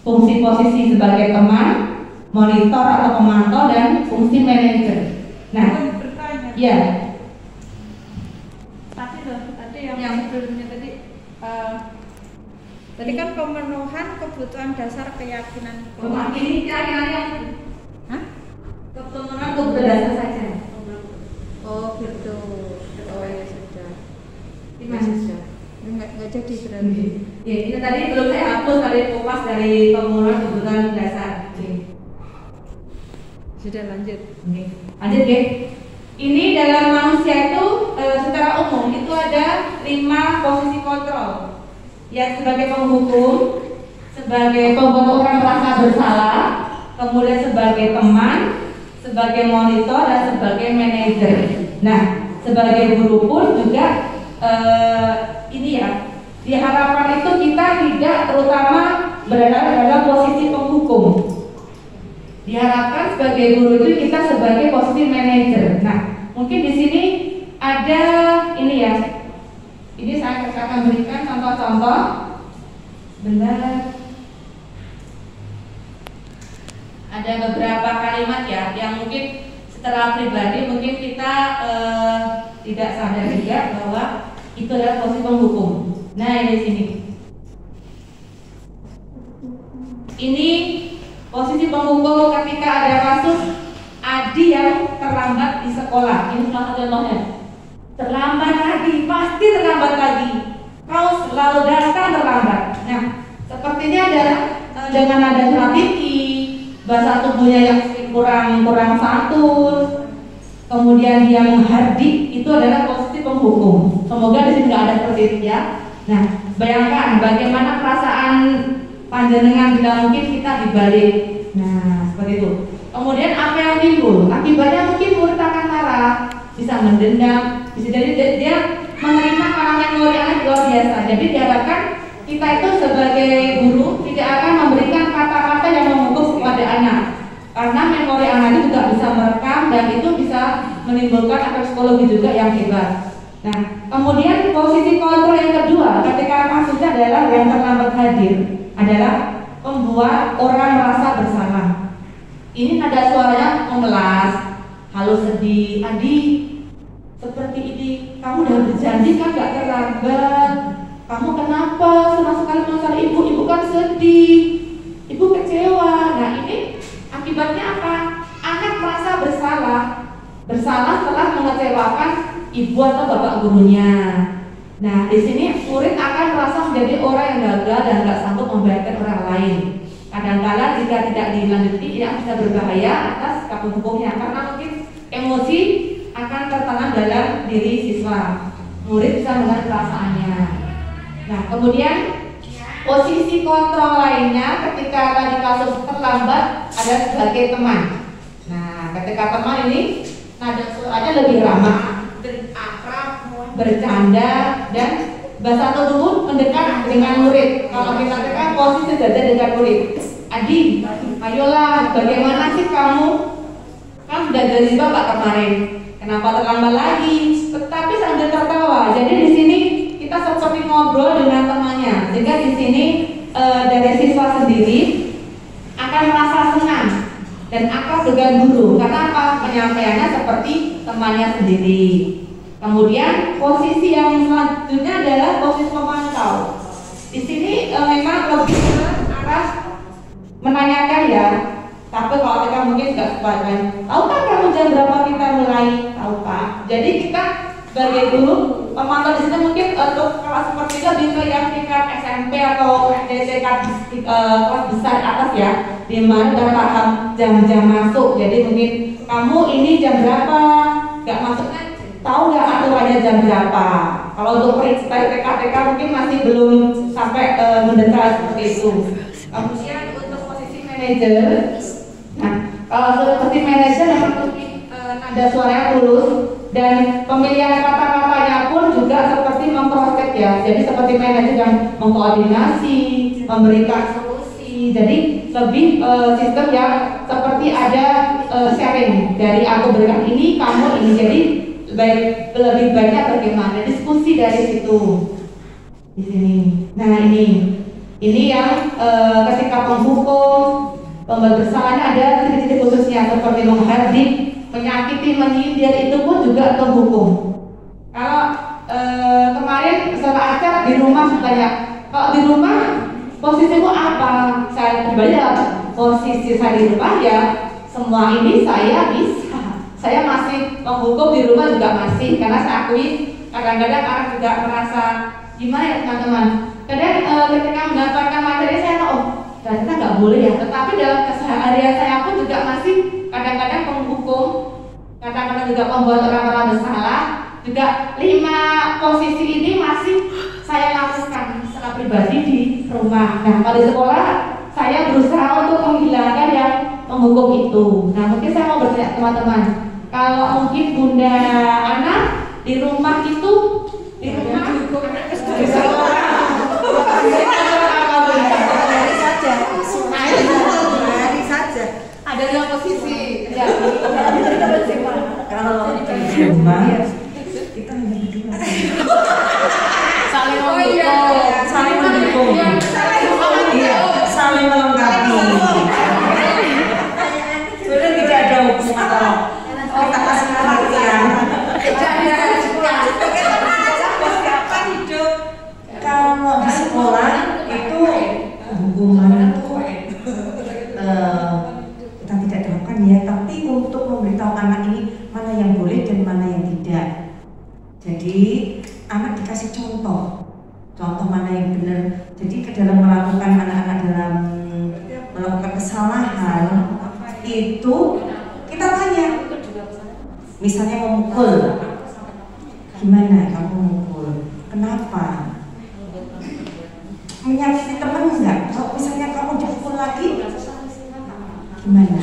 fungsi posisi sebagai teman, monitor atau pemantau, dan fungsi manajer. Nah, ya. Tadi yang sebelumnya tadi kan pemenuhan kebutuhan dasar keyakinan. Ini keyakinannya, pemenuhan kebutuhan dasar saja. Oh gitu. Oh ya sudah. Gimana? Nggak jadi berarti. Ya, ini tadi belum saya hapus tadi kupas dari pemenuhan kebutuhan dasar. Sudah lanjut. Lanjut ya. Ini dalam manusia itu secara umum itu ada 5 posisi kontrol. Ya, sebagai penghukum, sebagai pembuat orang merasa bersalah, kemudian sebagai teman, sebagai monitor, dan sebagai manajer. Nah, sebagai guru pun juga ini ya, diharapkan itu kita tidak terutama berada pada posisi penghukum. Diharapkan sebagai guru itu kita sebagai posisi manajer. Nah, mungkin di sini ada ini ya. Ini saya akan berikan contoh-contoh. Benar. Ada beberapa kalimat ya yang mungkin secara pribadi mungkin kita tidak sadar juga bahwa itu adalah posisi penghukum. Nah, ini di sini. Ini posisi penghukum ketika ada kasus Adi yang terlambat di sekolah. Ini salah satu contohnya. Terlambat lagi, pasti terlambat lagi. Kau selalu datang terlambat. Nah, sepertinya adalah dengan ada surat tinggi, bahasa tubuhnya yang kurang santun, kemudian dia menghardik, itu adalah posisi penghukum. Semoga di sini nggak ada seperti itu ya. Nah, bayangkan bagaimana perasaan panjenengan bila mungkin kita dibalik. Nah, seperti itu. Kemudian apa yang timbul? Akibatnya mungkin murid akan marah, bisa mendendam, bisa jadi dia menerima karena memori anak luar biasa. Jadi diharapkan kita itu sebagai guru tidak akan memberikan kata-kata yang memutus kepada anak, karena memori anak itu juga bisa merekam dan itu bisa menimbulkan efek psikologi juga yang hebat. Nah, kemudian posisi kontrol yang kedua ketika kasusnya adalah yang terlambat hadir adalah membuat orang merasa bersalah. Ini nada suaranya memelas, halus sedih. Adi, seperti ini, kamu udah berjanji kan gak terlambat. Kamu kenapa senang sekali masalah ibu? Ibu kan sedih, ibu kecewa. Nah, ini akibatnya apa? Anak merasa bersalah setelah mengecewakan ibu atau bapak gurunya. Nah, di sini murid akan merasa menjadi orang yang gagal dan gak sanggup membahayakan orang lain. Kadang-kadang jika tidak dilanjuti, tidak bisa berbahaya atas sikap hukumnya karena mungkin emosi akan tertanam dalam diri siswa. Murid bisa mengenal perasaannya. Nah, kemudian posisi kontrol lainnya ketika tadi kasus terlambat ada sebagai teman. Nah, ketika teman ini nada suaranya lebih ramah, akrab, bercanda, dan bahasa tubuh mendekat dengan murid. Kalau kita tekan posisi dada dengan murid. Adi, ayolah, bagaimana sih kamu? Kan sudah dari bapak kemarin. Kenapa terlambat lagi? Tetapi sambil tertawa. Jadi di sini kita seperti ngobrol dengan temannya. Sehingga di sini dari siswa sendiri akan merasa senang dan akrab dengan guru. Karena apa? Penyampaiannya seperti temannya sendiri. Kemudian posisi yang selanjutnya adalah posisi pemantau. Di sini memang lebih ke arah menanyakan ya, Tapi kalau TK mungkin nggak sepadan. Tahu kan kamu jam berapa kita mulai? Tahu Pak. Jadi kita sebagai guru pemantau di sini mungkin untuk kelas seperti itu lebih ke yang tingkat SMP atau SD kelas besar atas ya, di mana udah paham jam-jam masuk. Jadi mungkin kamu ini jam berapa nggak masuknya, tahu nggak aturannya jam berapa. Kalau untuk TK mungkin masih belum sampai mendetail seperti itu. Kemudian untuk posisi manajer, nah kalau posisi manajer memang mungkin nada suaranya tulus dan pemilihan kata-katanya pun juga seperti memproses ya. Jadi seperti manajer yang mengkoordinasi, memberikan solusi. Jadi lebih sistem yang seperti ada sharing dari aku berikan ini, kamu ini. Jadi lebih banyak bagaimana diskusi dari situ di sini. Nah ini yang ketika penghukum pembuat bersalahnya ada ciri-ciri khususnya seperti menghardik, menyakiti, menyindir, itu pun juga penghukum. Kalau kemarin setelah acara di rumah banyak. Kalau di rumah posisimu apa? Saya pribadi posisi saya di rumah ya semua ini saya bisa. Saya masih menghukum di rumah juga masih, karena saya akui kadang-kadang anak juga merasa gimana ya teman-teman. Kadang ketika mendapatkan materi saya tahu, ternyata nggak boleh ya. Tetapi dalam keseharian saya pun juga masih kadang-kadang menghukum, kadang-kadang juga membuat orang-orang bersalah. Juga 5 posisi ini masih saya lakukan secara pribadi di rumah. Nah kalau di sekolah saya berusaha untuk menghilangkan yang menghukum itu. Nah mungkin saya mau bertanya teman-teman, kalau mungkin Bunda Ana di rumah itu di sekolah ada 2 posisi ya. Kalau di rumah kita hanya berdua. Saling mendukung, saling melengkapi. Sebenarnya tidak ada hukum atau kita kasih pengertian. Kalau di sekolah itu hukuman itu kita tidak terapkan ya, tapi untuk memberitahu anak ini mana yang boleh dan mana yang tidak. Jadi anak dikasih contoh mana yang benar. Jadi ke dalam melakukan anak-anak dalam melakukan kesalahan itu kita tanya, misalnya memukul, gimana kamu memukul, kenapa, menyakiti teman enggak, kalau misalnya kamu dipukul lagi gimana?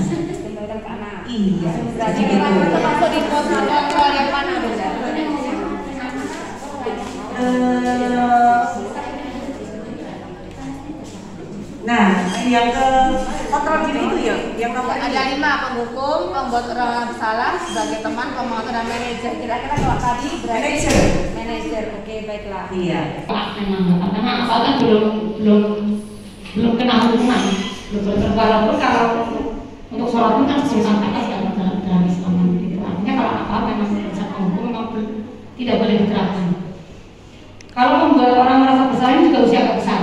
Iya, jadi gitu. Termasuk di pos kontrol yang mana Bunda? Nah, yang ke kontrol diri itu ya, yang nomor Ada 5, penghukum, pembuat orang bersalah, sebagai teman, pemantau dan manajer. Kira-kira kalau tadi berarti manajer. Oke, baiklah. Iya. Karena asalkan belum kena hukuman. Walaupun kalau untuk sholat pun kan sesuatu kan dalam Islam gitu. Artinya kalau apa memang bisa penghukum memang tidak boleh diterapkan. Kalau membuat orang merasa bersalah ini juga usia agak besar.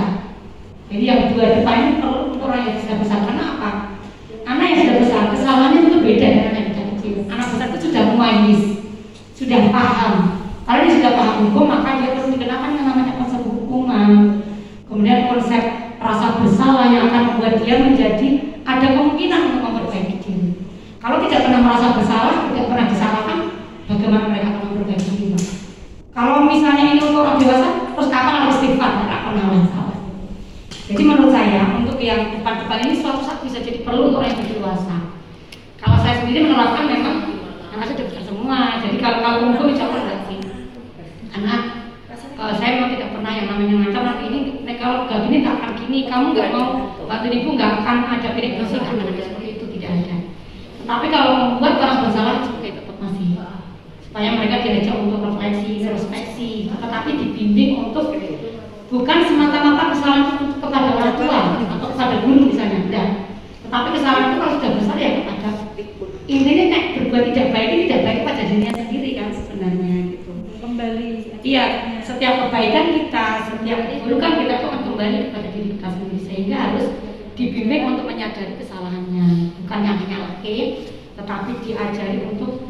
Jadi yang 2 depan ini perlu untuk orang yang sudah besar. Karena apa? Anak yang sudah besar kesalahannya itu beda dengan anak yang sudah kecil. Anak besar itu sudah mumayyiz, sudah paham. Kalau dia sudah paham hukum, maka dia perlu dikenakan yang namanya konsep hukuman. Kemudian konsep rasa bersalah yang akan membuat dia menjadi ada kemungkinan untuk memperbaiki diri. Kalau tidak pernah merasa bersalah, tidak pernah disalahkan, bagaimana mereka akan memperbaiki diri? Kalau misalnya ini untuk orang dewasa, terus kapan harus istighfar? Tidak pernah salah. Jadi menurut saya untuk yang depan-depan ini suatu saat bisa jadi perlu untuk orang yang dewasa. Kalau saya sendiri menerapkan memang anak saya sudah besar semua. Jadi kalau hukum insya Allah nanti anak saya memang tidak pernah yang namanya ngancam nanti ini kalau gak gini tak akan gini, kamu nggak mau bantu ibu nggak akan ada piring bersih kan seperti itu tidak ada. Tapi kalau membuat orang bersalah seperti tetap masih supaya mereka diajak untuk refleksi, introspeksi, tetapi dibimbing untuk bukan semata-mata kesalahan kepada orang tua atau kepada guru misalnya, tidak. Tetapi kesalahan itu kalau sudah besar ya kepada intinya kayak berbuat tidak baik ini tidak baik pada dirinya sendiri kan sebenarnya gitu. Kembali. Iya, setiap kebaikan kita, setiap keburukan kita itu akan kembali kepada diri kita sendiri sehingga harus dibimbing untuk menyadari kesalahannya, bukan yang hanya oke, tetapi diajari untuk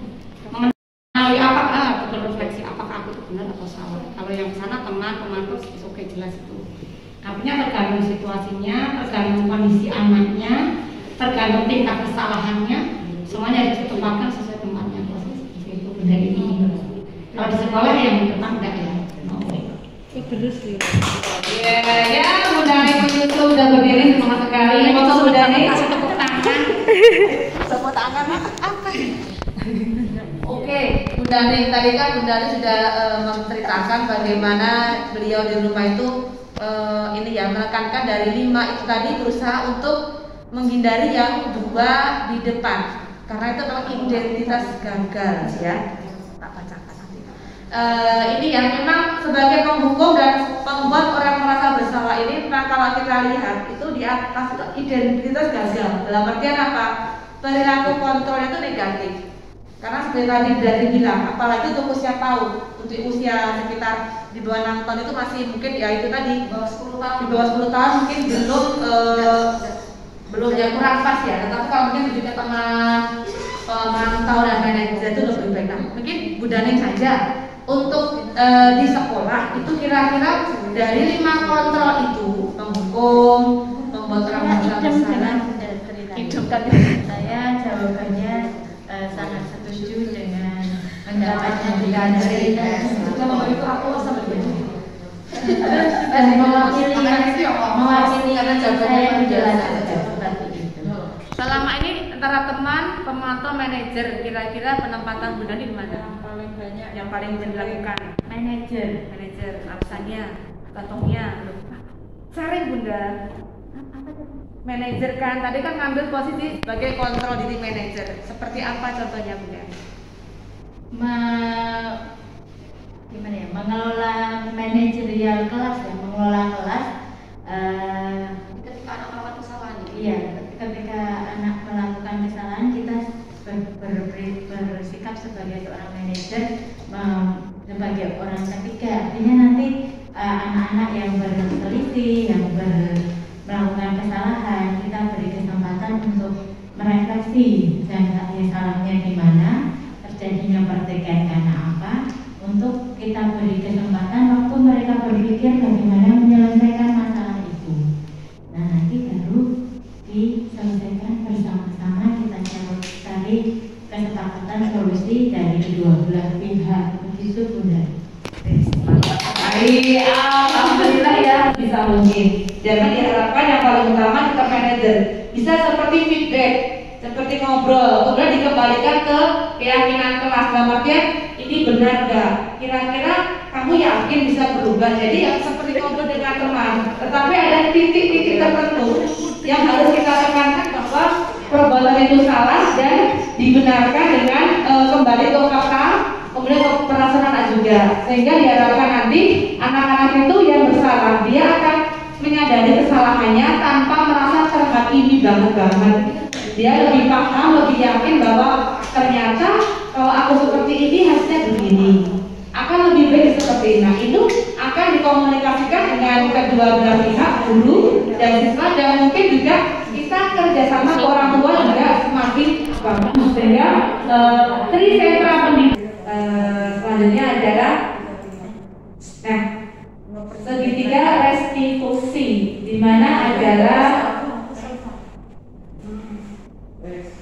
mengenali apakah betul refleksi apakah aku itu benar atau salah. Kalau yang sana teman-teman terus oke jelas itu. Artinya tergantung situasinya, tergantung kondisi anaknya, tergantung tingkat kesalahannya, semuanya ditempatkan sesuai tempatnya proses itu dari ini. Kalau di sekolah yang memang enggak ya. Ya, Bunda Ibu Yusuf sudah berdiri, semangat sekali. Foto Bunda nih. Tepuk tangan. Tepuk tangan apa? Oke, Bunda Ning, tadi kan Bunda Ning sudah menceritakan bagaimana beliau di rumah itu ini ya menekankan dari 5 itu tadi berusaha untuk menghindari yang 2 di depan, karena itu memang identitas gagal ya. Tak bacakan nanti. Ini yang memang sebagai penghukum dan membuat orang merasa bersalah ini, memang kalau kita lihat itu di atas itu identitas gagal. Dalam artian apa? Perilaku kontrolnya itu negatif. Karena seperti tadi Brady bilang, apalagi untuk usia PAUD, untuk usia sekitar di bawah 6 tahun itu masih mungkin ya itu tadi di bawah 10 tahun mungkin belum yang kurang pas ya. Tetapi kalau mungkin juga teman pemantau dan manajer itu lebih baik. Nah, mungkin Bu Daning saja untuk di sekolah itu kira-kira dari 5 kontrol itu menghukum, membuat orang merasa bersalah, hidupkan. Saya jawabannya sangat setuju dengan pendapatnya dari itu aku sama mewakili saya menjelaskan seperti itu. Selama ini antara teman, pemantau, manajer, kira-kira penempatan Bunda di mana? Paling banyak Yang paling dilakukan Manajer alasannya, contohnya, sharing Bunda. Manajer kan, tadi kan ngambil posisi sebagai kontrol diri manajer. Seperti apa contohnya Bunda? Gimana ya, mengelola manajerial kelas ya, mengelola kelas. Ketika anak melakukan kesalahan. Iya, ketika anak melakukan kesalahan kita bersikap sebagai seorang manajer, sebagai orang ketiga. Artinya nanti anak-anak yang berselisih, yang melakukan kesalahan, kita beri kesempatan untuk merefleksi dan salahnya di mana, terjadinya pertikaian karena apa, untuk kita beri kesempatan waktu mereka berpikir bagaimana menyelesaikan masalah itu. Nah, nanti baru diselesaikan bersama-sama, kita cari kesepakatan solusi dari kedua belah pihak. Begitu Bunda. Baik, alhamdulillah ya bisa mungkin. Jangan diharapkan yang paling utama kita manajer bisa seperti feedback, seperti ngobrol, kemudian dikembalikan ke keyakinan kelas. Dalam artian ini benar nggak? Kira-kira kamu yakin bisa berubah? Jadi yang seperti ngobrol dengan teman, tetapi ada titik-titik tertentu yang harus kita tekankan bahwa perbuatan itu salah dan dibenarkan dengan kembali ke fakta, kemudian ke perasaan anak juga, sehingga diharapkan nanti anak-anak itu yang bersalah dia akan menyadari kesalahannya tanpa merasa terhakimi banget. Dia lebih paham, lebih yakin bahwa ternyata kalau aku seperti ini hasilnya begini, akan lebih baik seperti ini. Nah, itu akan dikomunikasikan dengan kedua belah pihak, guru dan siswa, dan mungkin juga kita kerjasama ke orang tua juga semakin bagus. Sehingga tri sentra pendidikan selanjutnya adalah segitiga restitusi, di mana adalah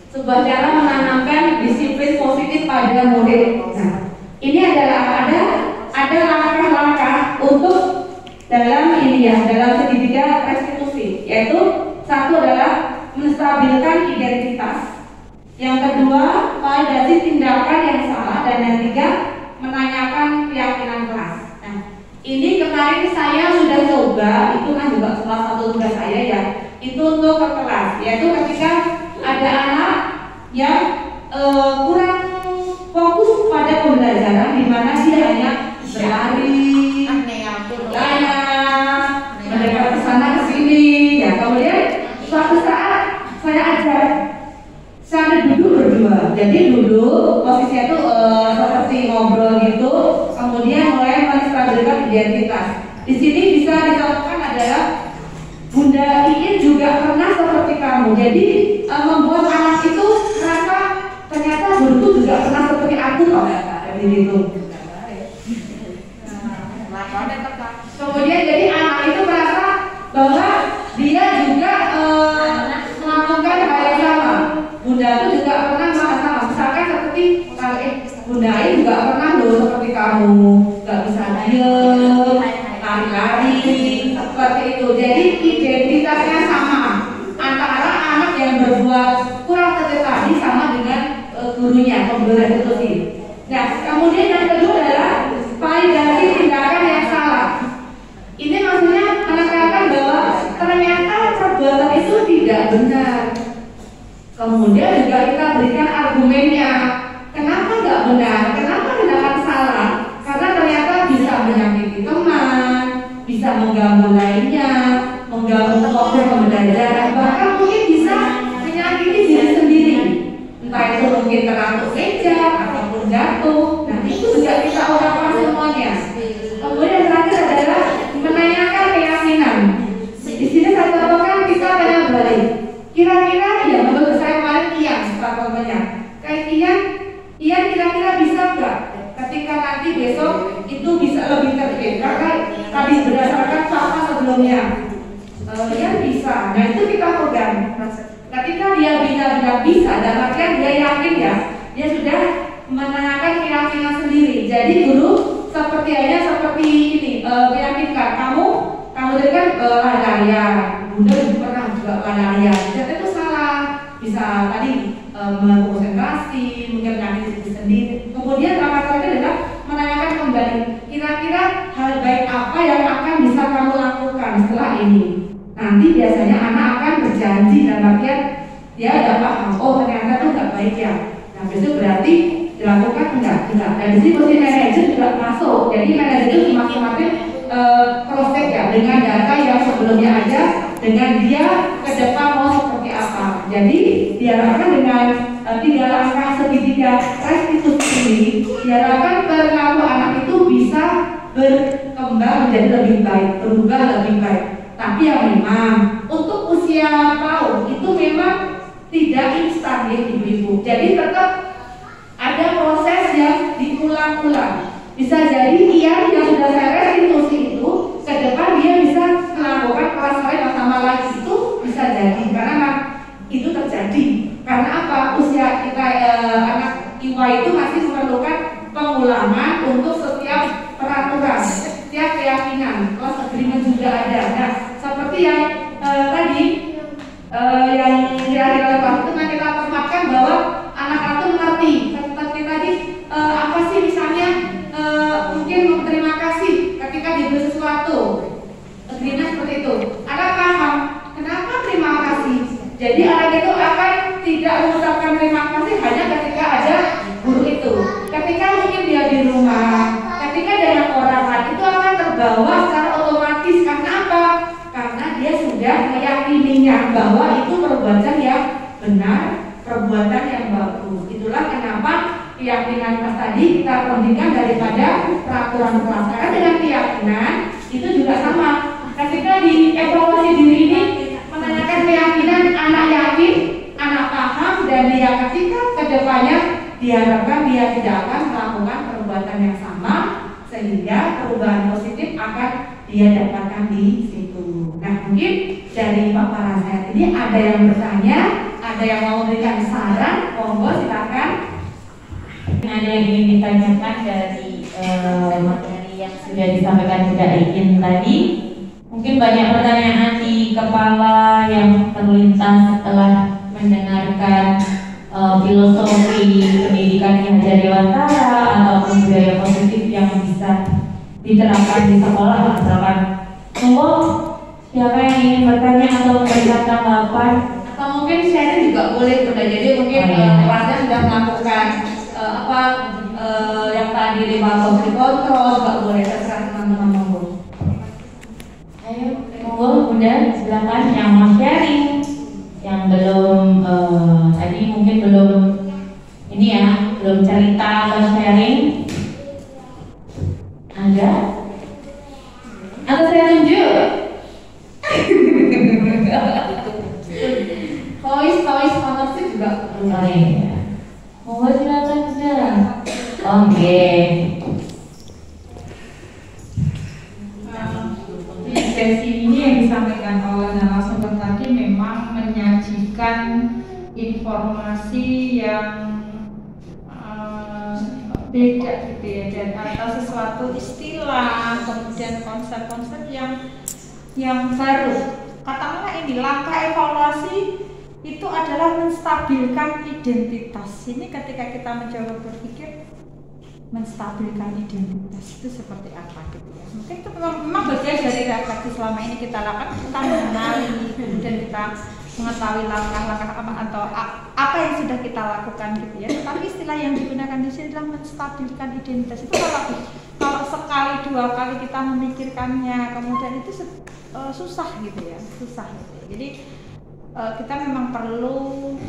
sebuah cara menanamkan disiplin positif pada murid. Nah, ini adalah ada langkah-langkah untuk dalam ini ya, dalam segitiga restitusi, yaitu satu adalah menstabilkan identitas, yang kedua validasi tindakan yang salah, dan yang ketiga menanyakan keyakinan kelas. Nah, ini kemarin saya sudah coba, itu kan juga salah satu tugas saya ya, itu untuk ke kelas, yaitu ketika ada anak yang kurang fokus pada pembelajaran, di mana dia hanya berlari, mendekat ke sana ke sini, ya. Kemudian suatu saat saya ajar sambil duduk berdua, jadi duduk posisinya itu seperti ngobrol gitu, kemudian mulai menstabilkan identitas. Di sini bisa dicontohkan adalah Bunda Iin juga pernah kamu. Jadi membuat anak itu merasa ternyata guruku juga pernah seperti aku kok, kayak gitu. Kemudian jadi anak itu merasa bahwa dia juga melakukan hal yang sama. Bunda itu juga pernah melakukan sama. Misalkan seperti Bunda ini juga pernah loh seperti kamu, nggak bisa diem, lari-lari, seperti itu. Jadi identitasnya sama antara anak yang berbuat kurang seperti tadi sama dengan gurunya, pembelajaran itu sih. Nah, kemudian yang kedua adalah validasi tindakan yang salah. Ini maksudnya menekankan bahwa ternyata perbuatan itu tidak benar. Kemudian juga kita berikan argumennya. Kenapa nggak benar? Kenapa tindakan salah? Karena ternyata bisa menyakiti teman, bisa mengganggu lainnya, mengganggu proses pembelajaran, bahkan mungkin bisa menyakiti diri sendiri. Entah itu mungkin terangkut meja ataupun jatuh. Nah, itu juga kita ungkapkan semuanya. Kemudian yang terakhir adalah menanyakan keyakinan. Di sini saya contohkan kita tanya balik. Kira-kira ya menurut saya kemarin Ian contohnya. Kayak Ian kira-kira bisa nggak ketika nanti besok itu bisa lebih tertib? Karena tadi berdasarkan fakta sebelumnya, Ian bisa. Nah itu kita pegang. Ketika dia benar-benar bisa, dan artian dia yakin ya, dia sudah menanyakan keyakinan sendiri. Jadi guru seperti ini, meyakinkan kamu tadi kan lari-larian, Bunda pernah juga lari-larian. Ternyata itu salah, bisa tadi konsentrasi, mungkin menyakiti diri sendiri. Kemudian terakhir adalah menanyakan kembali, kira-kira hal baik apa yang akan bisa kamu lakukan setelah ini. Nanti biasanya anak akan berjanji dalam artian dia ada paham, oh ternyata itu nggak baik ya. Nah besok berarti dilakukan enggak. Dan di sini posisi manajer juga masuk. Jadi manajer itu semakin proses ya dengan data yang sebelumnya aja, dengan dia ke depan mau seperti apa. Jadi diharapkan dengan 3 langkah segitiga restitusi ini, diharapkan perilaku anak itu bisa berkembang menjadi lebih baik, berubah lebih baik. Tapi yang memang untuk usia PAUD itu memang tidak instan ya ibu-ibu. Jadi tetap ada proses yang diulang-ulang. Bisa jadi yang sudah saya restitusi itu ke depan dia bisa melakukan kelas lain yang sama lagi, itu bisa jadi karena itu terjadi. Karena apa? Usia kita anak IWA itu masih memerlukan pengulangan untuk setiap peraturan, setiap keyakinan. Kelas agreement juga ada. Nah, seperti yang tadi yang kira-kira waktu itu kita tempatkan bahwa anak-anak itu mengerti. Seperti tadi apa sih misalnya mungkin berterima kasih ketika diberi sesuatu. Agreement seperti itu. Anak paham kenapa terima kasih. Jadi anak itu akan tidak mengucapkan terima kasih hanya ketika ada guru itu. Ketika mungkin dia di rumah, ketika ada orang itu akan terbawa secara otomatis. Karena apa? Karena dia sudah meyakininya bahwa itu perbuatan yang benar, perbuatan yang bagus. Itulah kenapa keyakinan tadi kita pentingkan daripada peraturan kelas. Karena dengan keyakinan itu juga sama. Ketika di evaluasi diri ini menanyakan keyakinan, anak yakin, anak paham, dan dia ketika kedepannya diharapkan dia tidak akan melakukan perbuatan yang sama, sehingga perubahan positif akan dia dapatkan di situ. Nah mungkin dari paparan saya ini ada yang bertanya, ada yang mau memberikan saran, monggo silakan. Ada yang ingin ditanyakan dari materi yang sudah disampaikan Bunda Iin tadi. Mungkin banyak pertanyaan di kepala yang terlintas setelah mendengarkan filosofi pendidikan yang Hajar Dewantara ataupun budaya positif yang bisa diterapkan di sekolah. Misalkan, monggo siapa yang ingin bertanya atau memberikan tanggapan, atau mungkin sharing juga boleh Bunda. Jadi mungkin kelasnya sudah melakukan yang tadi remote control juga boleh, terserah teman-teman. Monggo. Ayo, monggo Bunda, silakan yang mau sharing, yang belum tadi mungkin belum ini ya, belum cerita atau sharing. Ada? Atau saya tunjuk? Monggo silakan Bunda. Oke. Di sesi ini yang disampaikan oleh narasumber tadi memang menyajikan informasi yang beda gitu ya, dan atau sesuatu istilah, kemudian konsep-konsep yang baru. Katakanlah ini langkah evaluasi itu adalah menstabilkan identitas. Ini ketika kita mencoba berpikir menstabilkan identitas itu seperti apa gitu ya. Mungkin itu memang bagian dari refleksi selama ini kita lakukan, kita mengenali, kemudian kita mengetahui langkah-langkah apa atau apa yang sudah kita lakukan gitu ya. Tetapi istilah yang digunakan di sini adalah menstabilkan identitas. Itu kalau sekali dua kali kita memikirkannya, kemudian itu susah gitu ya, susah gitu ya. Jadi kita memang perlu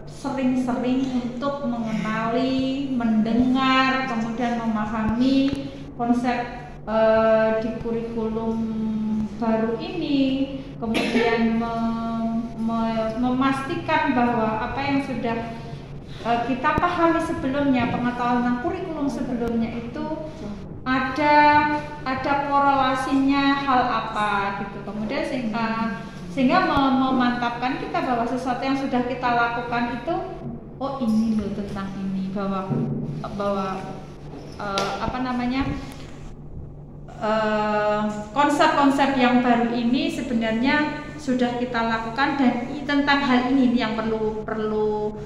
sering-sering untuk mengenali, mendengar, kemudian memahami konsep di kurikulum baru ini, kemudian memastikan bahwa apa yang sudah kita pahami sebelumnya, pengetahuan tentang kurikulum sebelumnya itu ada korelasinya hal apa gitu. Kemudian sehingga memantapkan kita bahwa sesuatu yang sudah kita lakukan itu, oh ini loh tentang ini, bahwa konsep-konsep yang baru ini sebenarnya sudah kita lakukan, dan tentang hal ini yang perlu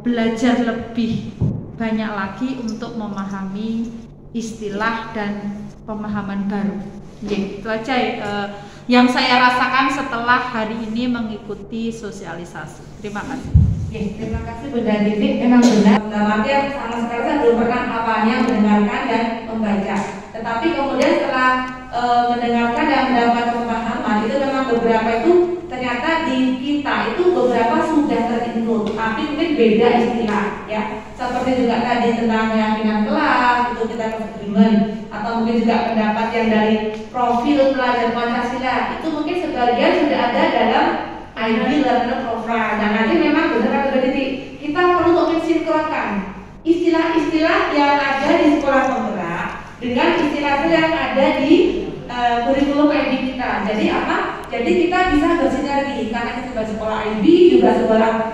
belajar lebih banyak lagi untuk memahami istilah dan pemahaman baru. Itu aja yang saya rasakan setelah hari ini mengikuti sosialisasi. Terima kasih. Terima kasih Bunda Titik. Memang benar, dalam artian sama sekali saya belum pernah hafalnya mendengarkan dan membaca. Tetapi kemudian setelah mendengarkan dan mendapat pemahaman, itu memang beberapa itu ternyata di kita itu beberapa sudah terinclude, tapi mungkin beda istilah ya. Seperti juga tadi tentang keyakinan kelas itu kita agreement, atau mungkin juga pendapat yang dari profil pelajar Pancasila itu mungkin sebagian sudah ada dalam IB Learner Profile. Dan nanti memang benar titik kita perlu untuk mensinkronkan istilah-istilah yang ada di sekolah penggerak dengan istilah yang ada di kurikulum IB kita. Jadi apa? Jadi kita bisa bersinergi karena kita sebagai sekolah IB juga sekolah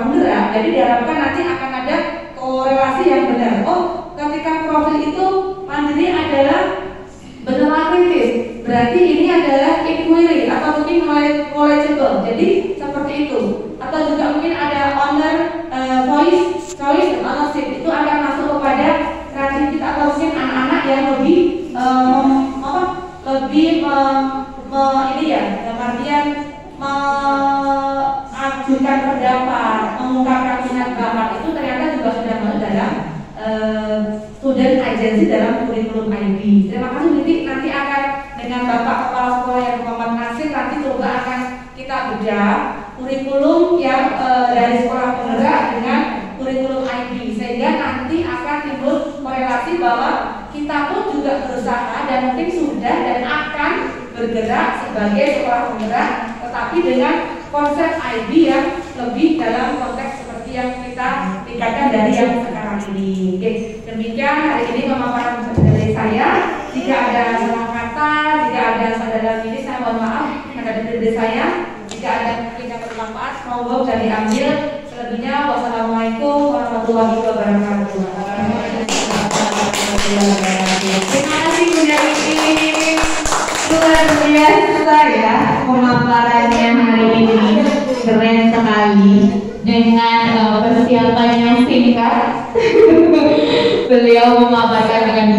penggerak. Jadi diharapkan nanti akan ada korelasi yang benar. Oh, ketika profil itu mandiri adalah benar kritis, berarti ini adalah inquiry atau mungkin knowledgeable. Jadi seperti itu. Atau juga mungkin ada owner voice, choice, dan ownership itu akan masuk kepada kreativitas atau mungkin anak-anak yang lebih mengajukan pendapat, mengungkapkan minat bakat itu ternyata juga sudah masuk dalam student agency dalam kurikulum IB. Terima kasih Titik, nanti akan dengan Bapak Kepala Sekolah yang Muhammad Nasir nanti coba akan kita bedah kurikulum yang dari sekolah penggerak dengan kurikulum IB, sehingga nanti akan timbul korelasi bahwa kita pun juga berusaha dan mungkin sudah dan akan bergerak sebagai sekolah penggerak, tetapi dengan konsep IB yang lebih dalam konteks seperti yang kita tingkatkan dari yang sekarang ini. Oke, demikian hari ini pemaparan dari saya. Jika ada salah kata, jika ada saudara ini, saya mohon maaf karena dari saya. Jika ada yang bermanfaat, monggo bisa diambil. Selebihnya, wassalamualaikum warahmatullahi wabarakatuh. Terima kasih Bunda Titik. Luar biasa ya pemaparannya hari ini, keren sekali dengan persiapannya singkat. Beliau memaparkan dengan